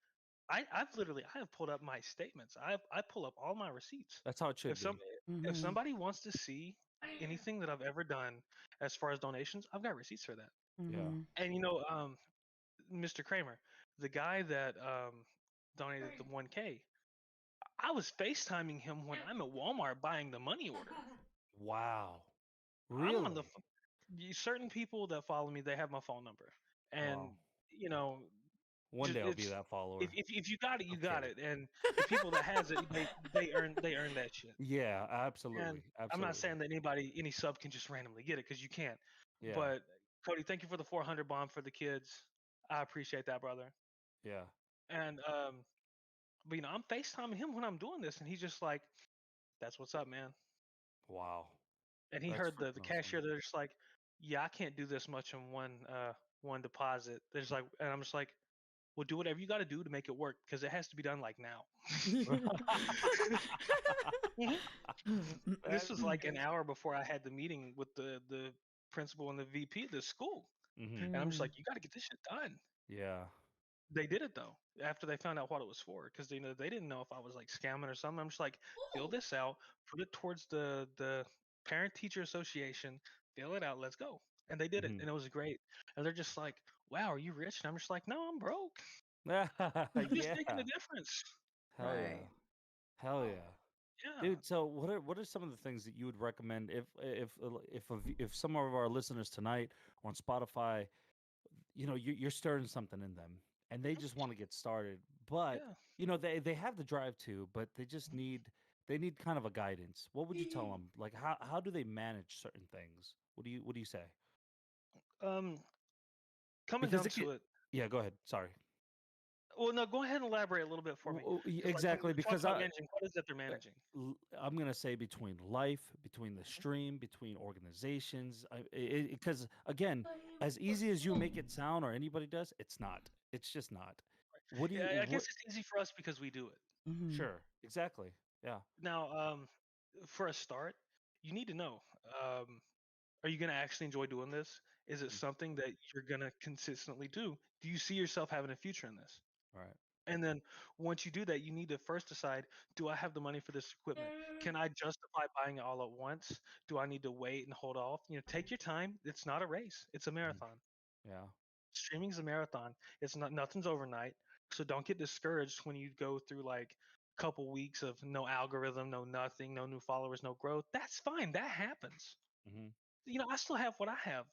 I have pulled up my statements. I pull up all my receipts. That's how it If should some be. if Mhm. somebody wants to see anything that I've ever done as far as donations, I've got receipts for that. Yeah. Mhm. And Mr. Kramer, the guy that donated the 1K, I was FaceTiming him when I'm at Walmart buying the money order. Wow. I'm on the Really? certain people that follow me, they have my phone number, and Wow. you know One day I'll be It's that follower. if you got it, you I'm got kidding. it. And the people that has it, they earn that shit. Yeah, And absolutely, I'm not absolutely. saying that any sub can just randomly get it because you can't. Yeah, But Cody, thank you for the 400 bomb for the kids. I appreciate that, brother. yeah. And but I'm FaceTiming him when I'm doing this, and he's just like, "That's what's up, man." Wow, And he that's heard the freaking awesome. cashier. They're just like, "Yeah, I can't do this much in one deposit." There's like, and I'm just like, "Well, do whatever you got to do to make it work because it has to be done like now." Mhm. This That was like an hour before I had the meeting with the principal and the VP of the school, hmm and I'm just like, "You got to get this shit done." Yeah. They did it though after they found out what it was for because they didn't know if I was like scamming or something. I'm just like, fill this out, put it towards the parent teacher association, fill it out, let's go. And they did it, hmm and it was great. And they're just like, "Wow, are you rich?" And I'm just like, "No, I'm broke. I'm just making a Yeah. difference." Hell yeah. Right. Hell yeah. Yeah, Dude, so what are some of the things that you would recommend if some of our listeners tonight on Spotify, you're stirring something in them and they just want to get started, but yeah. they have the drive to, but they need kind of a guidance. What would you tell them? Like how do they manage certain things? What do you say? Um, Coming Because down it could, to it. yeah, go ahead. Sorry. Well, no, go ahead and elaborate a little bit for me, because like when Exactly, you talk because about managing, what is that they're managing? I'm gonna say between life, between the stream, between organizations. Because again, as easy as you make it sound, or anybody does, it's not. It's just not. What do you? Yeah, I guess What? it's easy for us because we do it. Mhm. Sure. Exactly. Yeah. Now, for a start, you need to know, um, are you going to actually enjoy doing this? Is it Mm, something that you're going to consistently do? Do you see yourself having a future in this? right. And then once you do that, you need to first decide, do I have the money for this equipment? Can I justify buying it all at once? Do I need to wait and hold off? Take your time. It's not a race. It's a Mhm. marathon. Yeah. Streaming's a marathon. It's not nothing's overnight. So don't get discouraged when you go through like a couple weeks of no algorithm, no nothing, no new followers, no growth. That's fine. That happens. hmm I still have what I have.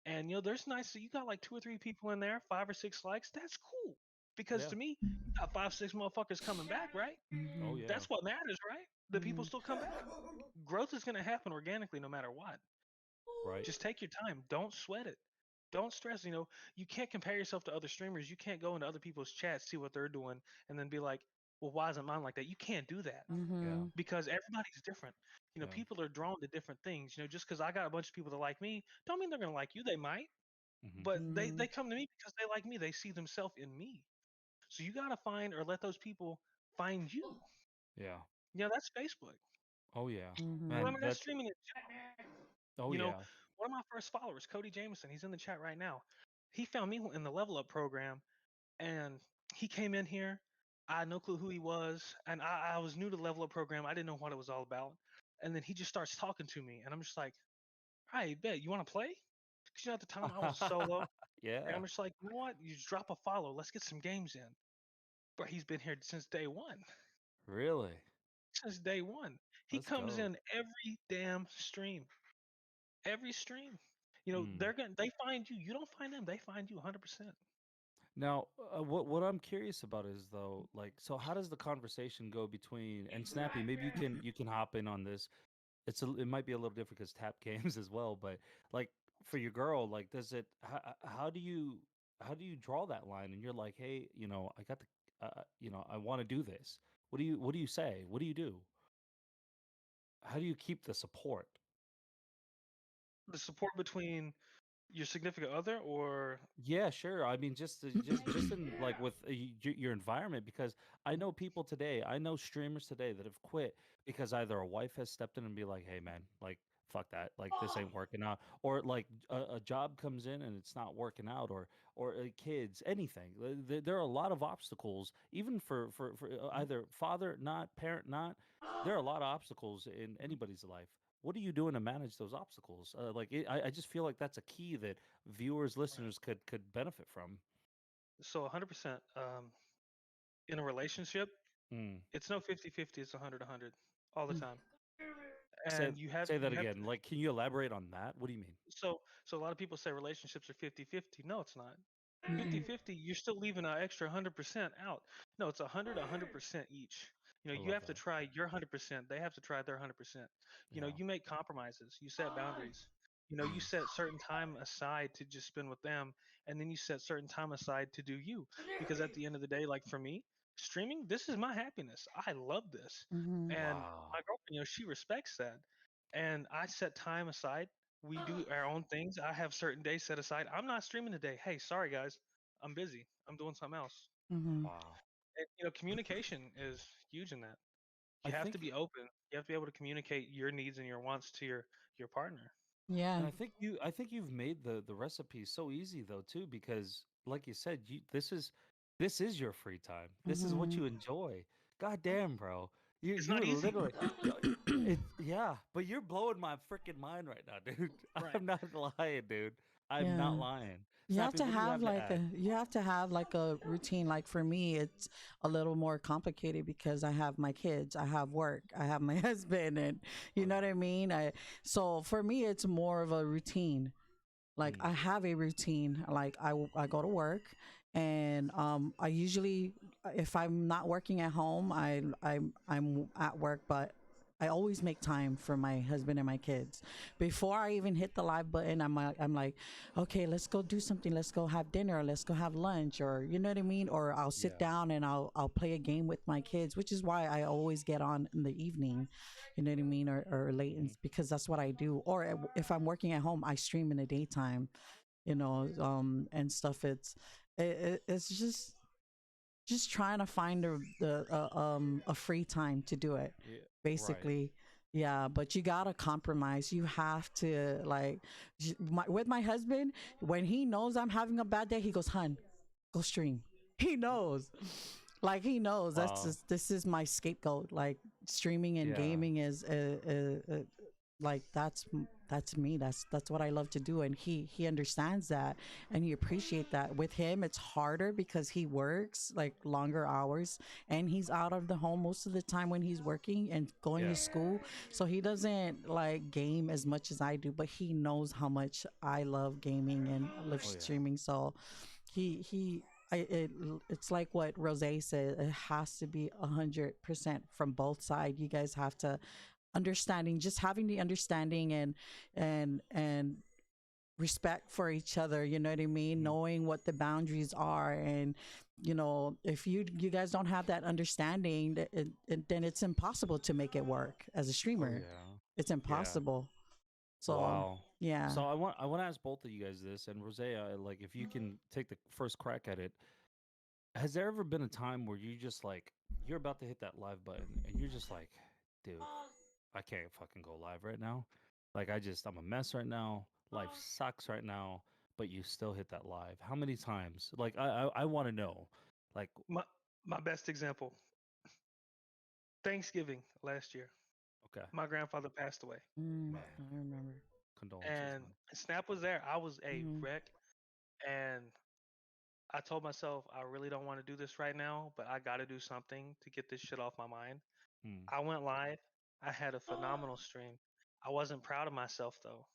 And there's nice that you got like two or three people in there, 5 or 6 likes. That's cool. Because Yeah. to me, you got 5, 6 motherfuckers coming back, right? Oh Mhm. yeah. That's what matters, right? The people Mhm. still come back. Growth is gonna happen organically no matter what. Right. Just take your time. Don't sweat it. Don't stress. You can't compare yourself to other streamers. You can't go into other people's chats, see what they're doing, and then be like, well, why isn't mine like that? You can't do that Yeah. Mhm. because everybody's different. Yeah. People are drawn to different things. Just because I got a bunch of people that like me, don't mean they're gonna like you. They might, hmm but they Mhm. come to me because they like me. They see themselves in me. So you gotta find or let those people find you. Yeah. That's Facebook. Oh yeah. Mhm. Man, Women that that's. streaming it. Oh You know, yeah. one of my first followers, Cody Jameson, he's in the chat right now. He found me in the Level Up program, and he came in here. I had no clue who he was, and I was new to the Level Up program. I didn't know what it was all about. And then he just starts talking to me, and I'm just like, "All right, bet you want to play?" Because at the time I was solo, and Yeah. I'm just like, "You know what? You just drop a follow. Let's get some games in." But he's been here since day one. Really. Since day one, he Let's comes go. in every damn stream. Every stream. Mm. They find you. You don't find them. They find you 100%. Now, what I'm curious about is though, like, so how does the conversation go between and Snappy? Maybe you can hop in on this. It might be a little different because tap games as well, but like for your girl, like, does it? How do you draw that line? And you're like, hey, I got I want to do this. What do you say? What do you do? How do you keep the support? The support between your significant other or Yeah, sure. I mean, just in like with your environment, because I know people today, I know streamers today that have quit because either a wife has stepped in and be like, "Hey, man, like fuck that, like this ain't working out," or like a job comes in and it's not working out, or kids, anything. There are a lot of obstacles, even for either father not, parent not. There are a lot of obstacles in anybody's life. What are you doing to manage those obstacles? I just feel like that's a key that viewers, right. listeners could benefit from. So 100%, in a relationship, Mm. it's no 50-50, it's 100-100 all the time. Say And you have say that you have to again. Like, can you elaborate on that? What do you mean? so a lot of people say relationships are 50-50. No, it's not. 50 Mm-mm. 50, you're still leaving an extra 100% out. No, it's 100% each. I You love have to that. try your 100%. They have to try their 100%. Yeah. You make compromises, you set boundaries. You set certain time aside to just spend with them, and then you set certain time aside to do you. Because at the end of the day, like for me, streaming, this is my happiness. I love this. Mm-hmm. And Wow. my girlfriend, she respects that. And I set time aside. We do our own things. I have certain days set aside. I'm not streaming today. Hey, sorry guys, I'm busy. I'm doing something else. Mm-hmm. Wow. And, communication is huge in that. I You have to think be open. You have to be able to communicate your needs and your wants to your partner. Yeah. And I think you've made the recipe so easy though too, because like you said, this is your free time. This is what Mm-hmm. you enjoy. God damn, bro. It's You not were easy. literally it yeah, but you're blowing my freaking mind right now, dude. Right. I'm not lying, dude. I'm not Yeah. lying. You have Snappy, to what do you have have to like add? a routine. Like for me, it's a little more complicated because I have my kids, I have work, I have my husband, and Oh you know what I mean. So for me, it's more of a routine. yeah. Like I have a routine. Like I go to work, and I usually, if I'm not working at home, I'm at work, but I always make time for my husband and my kids. Before I even hit the live button, I'm like, okay, let's go do something. Let's go have dinner. Let's go have lunch, or you know what I mean. Or I'll sit Yeah. down and I'll play a game with my kids, which is why I always get on in the evening, you know what I mean, or late Mhm. because that's what I do. Or if I'm working at home, I stream in the daytime, and stuff. It's just trying to find a free time to do it, Yeah. Right. basically. Yeah, but you gotta compromise. You have to like with my husband. When he knows I'm having a bad day, he goes, "Hun, go stream." He knows, like he knows that's Wow. just, this is my scapegoat. Like streaming and Yeah. gaming is like that's me. That's what I love to do, and he understands that, and he appreciate that. With him, it's harder because he works like longer hours, and he's out of the home most of the time when he's working and going to Yeah. school. So he doesn't like game as much as I do, but he knows how much I love gaming and live Oh yeah. streaming. So he it's like what Rose said. It has to be 100% from both sides. You guys have to understanding, just having the understanding and respect for each other. You know what I mean? Mhm. Knowing what the boundaries are, and if you guys don't have that understanding, then it's impossible to make it work as a Oh streamer. yeah. It's Yeah. impossible. So Wow. yeah. So I want to ask both of you guys this, and Rosea, like if you can take the first crack at it, has there ever been a time where you just like you're about to hit that live button and you're just like, dude, I can't fucking go live right now. Like I'm a mess right now. Life sucks right now, but you still hit that live. How many times? Like I want to know. Like My my best example, Thanksgiving last year. okay, My grandfather passed away. man, I remember. condolences, And man. Snap was there. I was a Hmm. wreck. And I told myself, I really don't want to do this right now, but I got to do something to get this shit off my mind. Hmm. I went live. I had a phenomenal stream. I wasn't proud of myself though.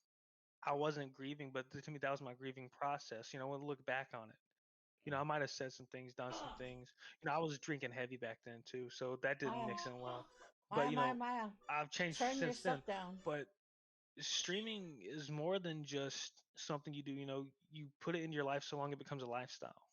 I wasn't grieving, but to me, that was my grieving process. When I look back on it, I might have said some things, done some things. I was drinking heavy back then too, so that didn't Maya, mix in well. But, Maya, I've changed turn your since stuff then. down. But streaming is more than just something you do. You put it in your life so long it becomes a lifestyle,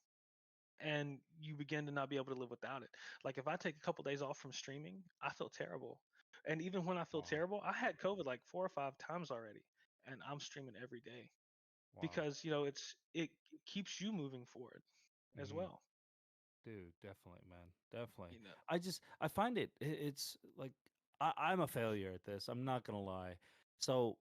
and you begin to not be able to live without it. Like if I take a couple days off from streaming, I feel terrible. And even when I feel Wow. terrible, I had COVID like 4 or 5 times already, and I'm streaming every day Wow. because it keeps you moving forward as Hmm. well. Dude, definitely, man. Definitely. You know, I find it's like I'm a failure at this. I'm not gonna lie. So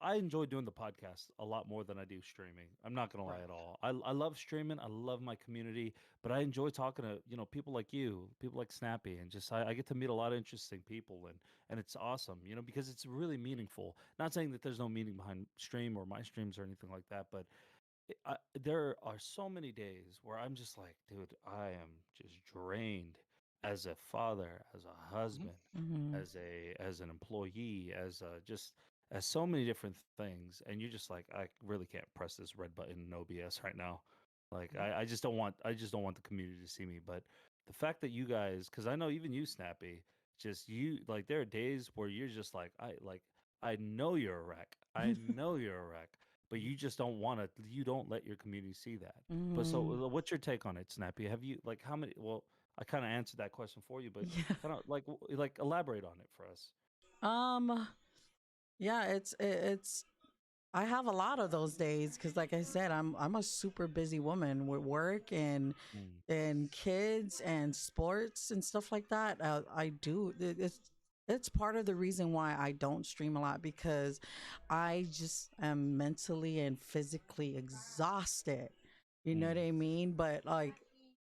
I enjoy doing the podcast a lot more than I do streaming. I'm not gonna lie right? at all. I love streaming. I love my community, but I enjoy talking to people like you, people like Snappy, and just I get to meet a lot of interesting people, and it's awesome, because it's really meaningful. Not saying that there's no meaning behind stream or my streams or anything like that, but there are so many days where I'm just like, dude, I am just drained as a father, as a Mhm. husband, Hmm. as an employee, as just as so many different things, and you're just like, I really can't press this red button, no BS right now. Like I just don't want the community to see me. But the fact that you guys, because I know even you, Snappy, just you like there are days where you're just like I know you're a wreck. I know you're a wreck, but you just don't want to. You don't let your community see that. But so, Mhm. what's your take on it, Snappy? Have you like how many? Well, I kind of answered that question for you, but Yeah. kind of like elaborate on it for us. Um. Yeah. It's. I have a lot of those days because, like I said, I'm a super busy woman with work Mm, and kids and sports and stuff like that. I do. It's part of the reason why I don't stream a lot because I just am mentally and physically exhausted. You know what mm, I mean? But like,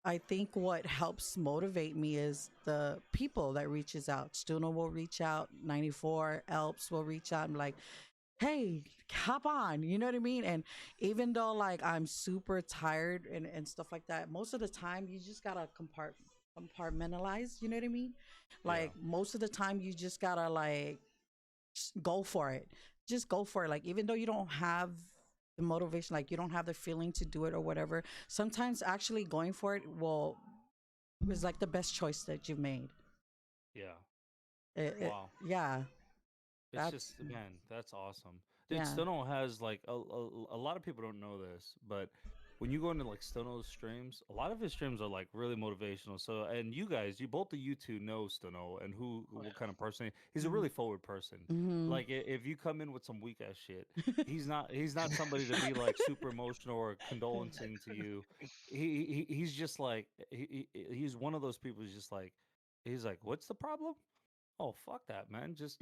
I think what helps motivate me is the people that reaches out. Stuna will reach out. 94 Elps will reach out. And like, hey, hop on. You know what I mean? And even though like I'm super tired and stuff like that, most of the time you just gotta compartmentalize. You know what I mean? yeah. Like most of the time you just gotta like go for it. Just go for it. Like even though you don't have the motivation, like you don't have the feeling to do it or whatever, sometimes actually going for it will is like the best choice that you've made. Yeah. It Wow. yeah, It's that's just, man, that's awesome. Dude, yeah. Stono has like a lot of people don't know this, but when you go into like Stono's streams, a lot of his streams are like really motivational. So, and you guys, you both of you two know Stono and Oh, what yeah. kind of person he's a Mm-hmm. really forward person. Mm-hmm. Like if you come in with some weak ass shit, he's not somebody to be like super emotional or condolencing to you. He's just like he's one of those people who's just like he's like, what's the problem? Oh, fuck that, man. Just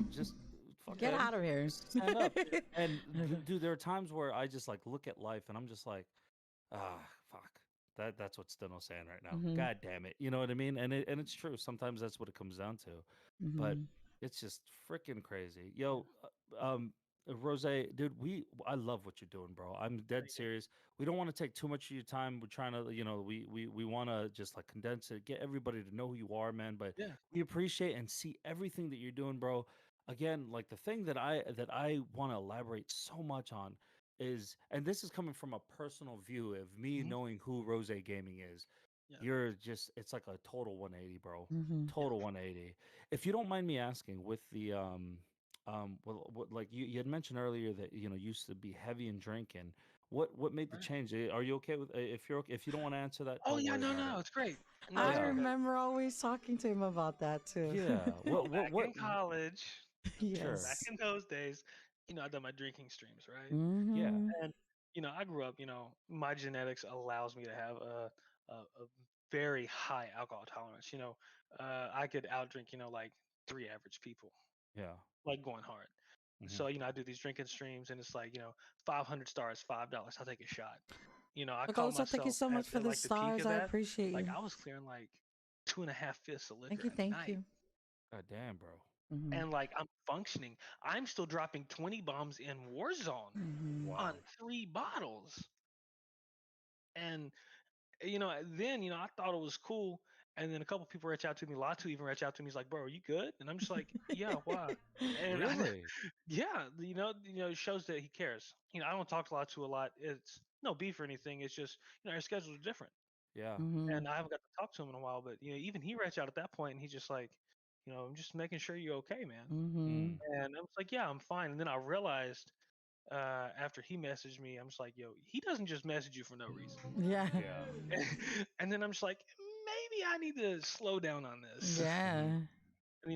Get fucking out of here. stand up. And dude, there are times where I just like look at life and I'm just like, ah, fuck. That's what Steno's saying right now. Hmm. God damn it. You know what I mean? And it's true. Sometimes that's what it comes down to. But Hmm. it's just freaking crazy. Yo, Rose, dude, I love what you're doing, bro. I'm dead Thank you. serious. We don't want to take too much of your time. We're trying to, we want to just like condense it, get everybody to know who you are, man. But Yeah. we appreciate and see everything that you're doing, bro. Again, like the thing that I want to elaborate so much on is, and this is coming from a personal view of me Hmm. knowing who Rose Gaming is. Yeah. You're just, it's like a total 180, bro. Hmm. Yeah. Total 180. If you don't mind me asking, with the well, what, like you had mentioned earlier that you used to be heavy in drinking. What made the Right. change? Are you okay with if you're if you don't want to answer that, Oh don't yeah. worry No. about it. No. It's great. No, I it's Yeah, because remember always talking to him about that too. yeah. back in college, Sure. back Yes. in those days, I done my drinking streams, right? Yeah. Hmm. And I grew up. My genetics allows me to have a very high alcohol tolerance. I could outdrink like three average people, Yeah. like going hard. Hmm. So I do these drinking streams, and it's like 500 stars, $5. I'll take a shot. I call Agosa, thank you myself so much for at the like the peak stars. of I that. appreciate Like you. I was clearing like 2.5 fifths of Thank liquor you. at Thank night, you. God damn, bro. Hmm. and like I'm functioning. I'm still dropping 20 bombs in Warzone Hmm. on Wow. 3 bottles, and I thought it was cool. And then a couple people reach out to me. Latu even reach out to me. He's like, "Bro, are you good?" And I'm just like, "Yeah, why?" And Really? yeah, it shows that he cares. I don't talk to Latu a lot. It's no beef or anything. It's just our schedules are different, Yeah. Hmm. and I haven't got to talk to him in a while. But even he reached out at that point, and he's just like, I'm just making sure you're okay, man. Hmm. Mm. And I was like, "Yeah, I'm fine." And then I realized after he messaged me, I'm just like, "Yo, he doesn't just message you for no reason." Yeah. Yeah. And then I'm just like, maybe I need to slow down on this. Hmm. Yeah. And,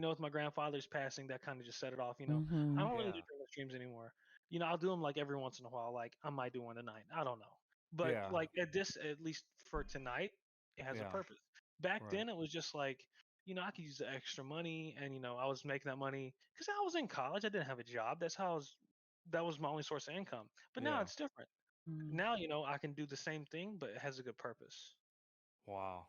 with my grandfather's passing, that kind of just set it off. I Hmm. don't really do Yeah. drinking streams anymore. I'll do them like every once in a while. Like I might do one tonight. I don't know. But Yeah. like at least for tonight, it has a Yeah. purpose. Back Right. then, it was just like, I could use the extra money, and I was making that money because I was in college. I didn't have a job. That was my only source of income. But now Yeah. it's different. Hmm. Now I can do the same thing, but it has a good purpose. Wow.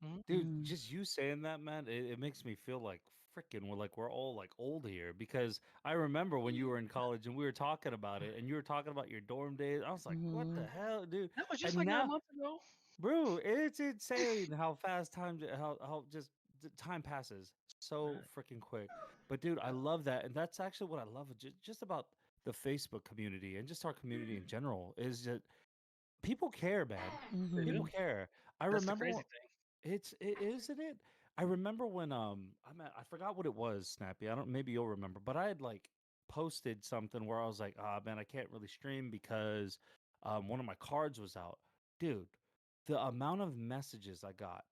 Hmm. Dude, just you saying that, man, it makes me feel like freaking we're all like old here because I remember when you were in college and we were talking about it and you were talking about your dorm days. I was like, what the Hmm. hell, dude? That was just And like nine now, months ago. bro, it's insane how fast how just time passes so Right. freaking quick. But dude, I Yeah. love that, and that's actually what I love just about the Facebook community and just our community in general is that people care, man. Mhm. People care. I That's the remember crazy when- thing. isn't it? I remember when I forgot what it was, Snappy. I don't maybe you'll remember, but I had like posted something where I was like, ah man, I can't really stream because one of my cards was out. Dude, the amount of messages I got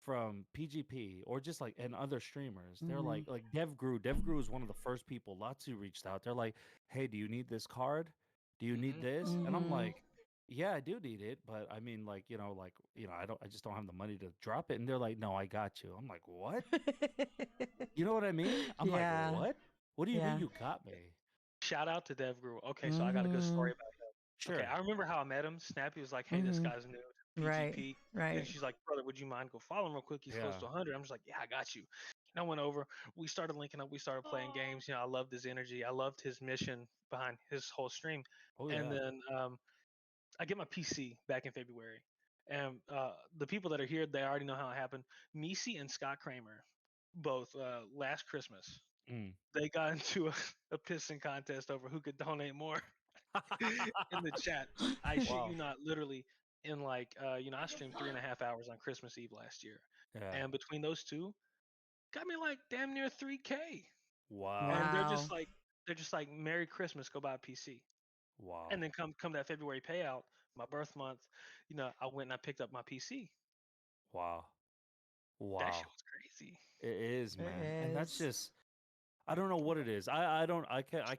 from PGP or just like and other streamers, they're Mhm. like DevGrew. DevGrew is one of the first people. Latu reached out. They're like, hey, do you need this card? Do you need Mhm. this? And I'm Mhm. like, yeah, I do need it, but I mean, I just don't have the money to drop it. And they're like, no, I got you. I'm like, what? You know what I mean? I'm like, Yeah. what? What do you mean Yeah. you got me? Shout out to DevGuru. Okay, so I got a good story Mhm. about him. Okay, Sure. I remember how I met him. Snappy was like, "Hey, this Mhm. guy's new to Right. PGP." And Right. she's like, "Brother, would you mind go follow him real quick? He's close Yeah. to 100." I'm just like, "Yeah, I got you." And I went over. We started linking up. We started playing games. I loved his energy. I loved his mission behind his whole stream. Oh And yeah. then I get my PC back in February. And the people that are here, they already know how it happened. Misi and Scott Kramer, both last Christmas, Mm. they got into a pissing contest over who could donate more in the chat. I shit Wow. you not, literally in like I streamed 3.5 hours on Christmas Eve last year, Yeah. and between those two, got me like damn near 3K, Wow. and Wow. they're just like Merry Christmas, go buy a PC, Wow. and then come that February payout, my birth month, I went and I picked up my PC. Wow. That shit Wow. was crazy. It is, It man. And that's is. just I don't know what it is. I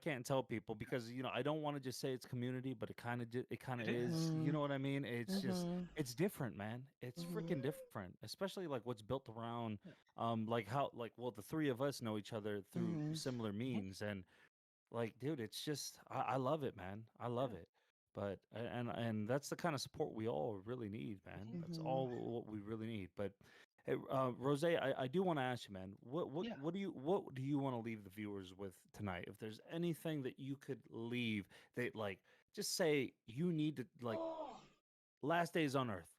can't tell people because I don't want to just say it's community, but it kind of It is. is. You Mhm. know what I mean? It's just Mhm. it's different, man. It's Mhm. freaking different, especially like what's built around like how like well the three of us know each other through Mhm. similar Mhm. means and like dude, it's just I love it, man. I love Yeah. it. But and that's the kind of support we all really need, man. Mhm. That's Mhm. all what we really need. But hey, Rose, I do want to ask you, man. Yeah. What do you want to leave the viewers with tonight? If there's anything that you could leave, that like just say you need to like last days on Earth,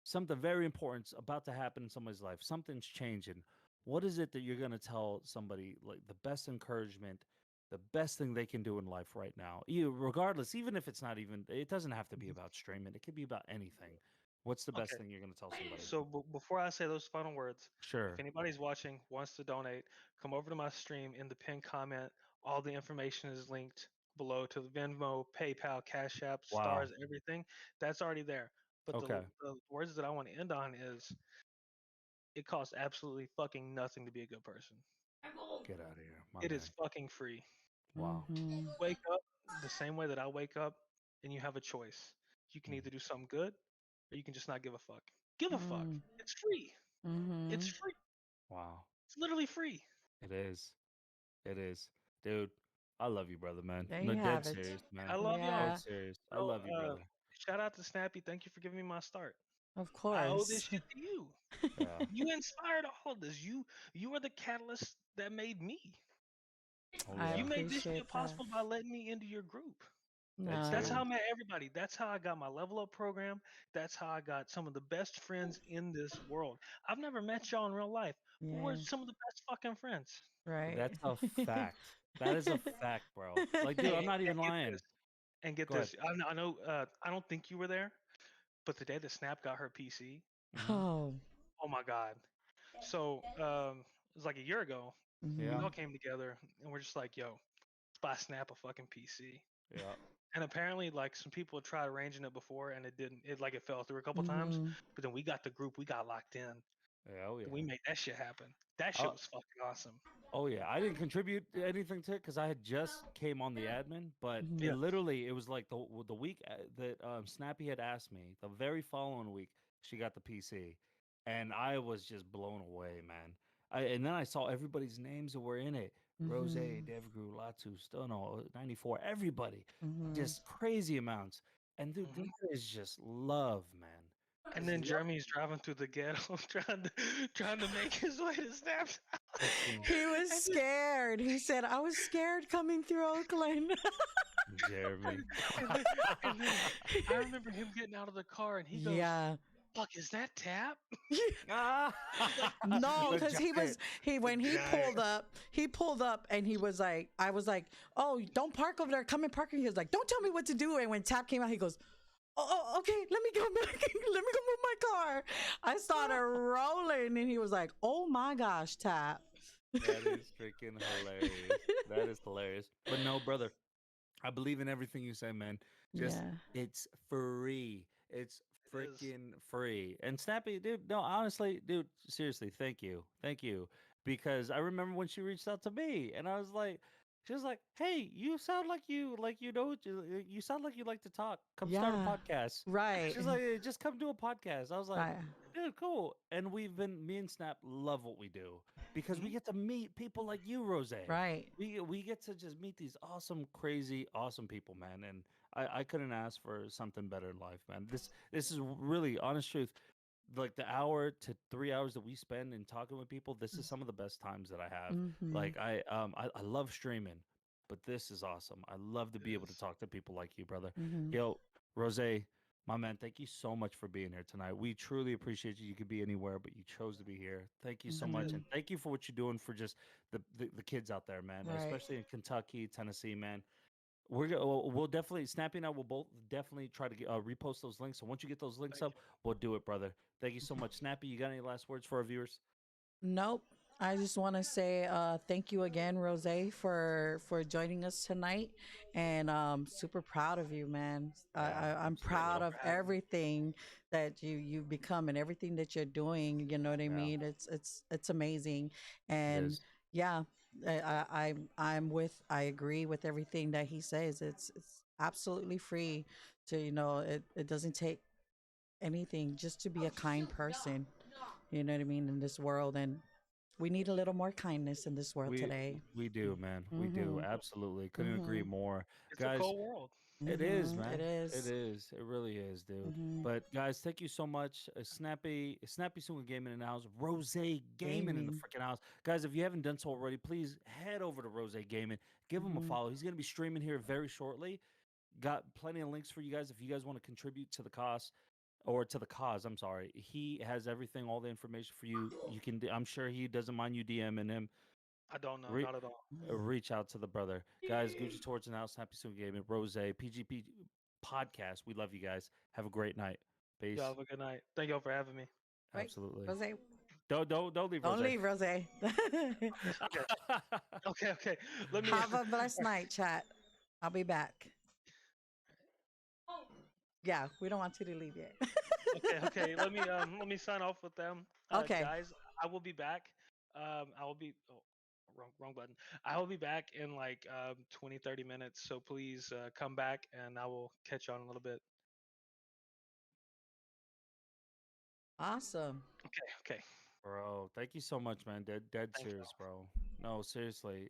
something very important's about to happen in somebody's life. Something's changing. What is it that you're gonna tell somebody like the best encouragement, the best thing they can do in life right now? Regardless, even if it's not even, it doesn't have to be Mhm. about streaming. It could be about anything. What's the best Okay. thing you're gonna tell somebody? So before I say those final words, if Sure. anybody's watching, wants to donate, come over to my stream in the pinned comment. All the information is linked below to the Venmo, PayPal, Cash App, Wow. Stars, everything. That's already there. But Okay. the words that I want to end on is it costs absolutely fucking nothing to be a good person. Get out of here, my It is man. fucking free. Wow. Mhm. Wake up the same way that I wake up, and you have a choice. You can Mm. either do something good or you can just not give a fuck. Give a fuck. Mhm. It's free. It's Mhm. free. Wow. It's literally free. It is. It is, dude. I love you, brother, man. There No, you dead have it. serious, man. I love Dead y'all. Yeah. serious. I So, love you, brother. shout out to Snappy. Thank you for giving me my start. Of I owe this course. shit to you. Yeah. You inspired all of this. You are the catalyst that made me. Oh I You yeah. made this appreciate shit that. possible by letting me into your group. Dead No, That's how serious. I met everybody. That's how I got my level up program. That's how I got some of the best friends in this world. I've never met y'all in real life, but we're yeah, some of the best fucking friends. right. That's a fact. That is a fact, bro. Like, dude, Hey, I'm not and even get lying. this. And get Go ahead. this. I know. I don't think you were there, but the day that Snap got her PC, Hmm. Oh. oh my god. So it was like a year ago. We Yeah. Mhm. all came together and we're just like, yo, let's buy Snap a fucking PC. Yeah. And apparently, like some people had tried arranging it before and it didn't. It fell through a couple times. Mhm. But then we got the group. We got locked in. Yeah. Oh We yeah. made that shit happen. That shit Oh, was fucking awesome. oh yeah. I didn't contribute anything to it because I had just came on the admin, but Yeah. Mhm. it was like the week that Snappy had asked me. The very following week, she got the PC, and I was just blown away, man. And then I saw everybody's names that were in it. Rose, Mhm. Devgru, Latu, Stono, 94, everybody. Mhm. Just crazy amounts. And dude, Hmm. that is just love, man. And Just then love. Jeremy's driving through the ghetto trying to make his way to Snap's house. Freaking He was And scared. He said, "I was scared coming through Oakland." Jeremy. and then, and then I remember him getting out of the car and he goes, Yeah. "Fuck, is that Tap?" Ah! No, The because giant. when he Giant. pulled up and he was like, I was like, "Oh, don't park over there. Come and park." And he was like, "Don't tell me what to do." And when Tap came out, he goes, Okay, let me go back. Let me go move my car. I started rolling, and he was like, "Oh my gosh, Tap." That is freaking hilarious. That is hilarious. But no, brother, I believe in everything you say, man. Just Yeah. it's free. It's It is. freaking free. And Snappy, dude, no, honestly, dude, seriously, thank you. Thank you. Because I remember when she reached out to me and I was like, she was like, "Hey, you sound like you know you sound like you like to talk. Come start a Yeah. podcast." Right. She's like, "Just come do a podcast." I was like, Right. "Dude, cool." And me and Snap love what we do because we Mhm. get to meet people like you, Rose. Right. We get to just meet these awesome, crazy, awesome people, man. And I couldn't ask for something better in life, man. This is really honest truth. Like the hour to 3 hours that we spend in talking with people, this is some of the best times that I have. Mm-hmm. Like I love streaming, but this is awesome. I love to It be able to is. talk to people like you, brother. Mm-hmm. Yo, Rose, my man, thank you so much for being here tonight. We truly appreciate you. You could be anywhere, but you chose to be here. Thank you so I much. did. Mm-hmm. And thank you for what you're doing for just the kids out there, man, Right. especially in Kentucky, Tennessee, man. We'll definitely, Snappy and I will both definitely try to repost those links. So once you get those links Thank up, we'll do it, brother. Thank you so much. Snappy, you got any last words for our viewers? Nope. I just want to say thank you again, Rose, for joining us tonight, and super proud of you, man. Yeah, I'm you. Thank proud absolutely. y'all of for having me. everything that you've become and everything that you're doing. You know what I Yeah, mean? It's amazing, it and is. yeah, I agree with everything that he says. It's absolutely free to it doesn't take anything just to be a kind person. You know what I mean, in this world, and we need a little more kindness in this world We today. we do, man. We do. Mhm. Absolutely. Couldn't agree Mhm. more. It's a Guys, cold world. it is, Mhm. It man. It is. is. It really is, dude. Mhm. But guys, thank you so much. Snappy Sunga Gaming in the house. Rose Gaming in the Gaming. freaking house. Guys, if you haven't done so already, please head over to Rose Gaming. Give him a Mhm. follow. He's gonna be streaming here very shortly. Got plenty of links for you guys if you guys want to contribute to the cost or to the cause. I'm sorry. He has everything, all the information for you. You can. I'm sure he doesn't mind you DMing him. I don't know, Re- not at all. reach out to the brother, guys. Gucci Torch and House. Happy Soon Gaming. Rose PGP podcast. We love you guys. Have a great night. Y'all Peace. have a good night. Thank y'all for having me. Right, Absolutely. Rose. Don't leave, Rose. Don't leave, Rose. Okay. Okay. Okay. Let me. Have a blessed night, chat. I'll be back. Yeah, we don't want you to leave yet. Okay. Okay. Let me sign off with them, Okay. guys. I will be back. I will be. Oh, wrong button. I will be back in like 20-30 minutes. So please come back, and I will catch you on a little bit. Awesome. Okay. Okay. Bro, thank you so much, man. Dead Thank you. serious, bro. No, seriously.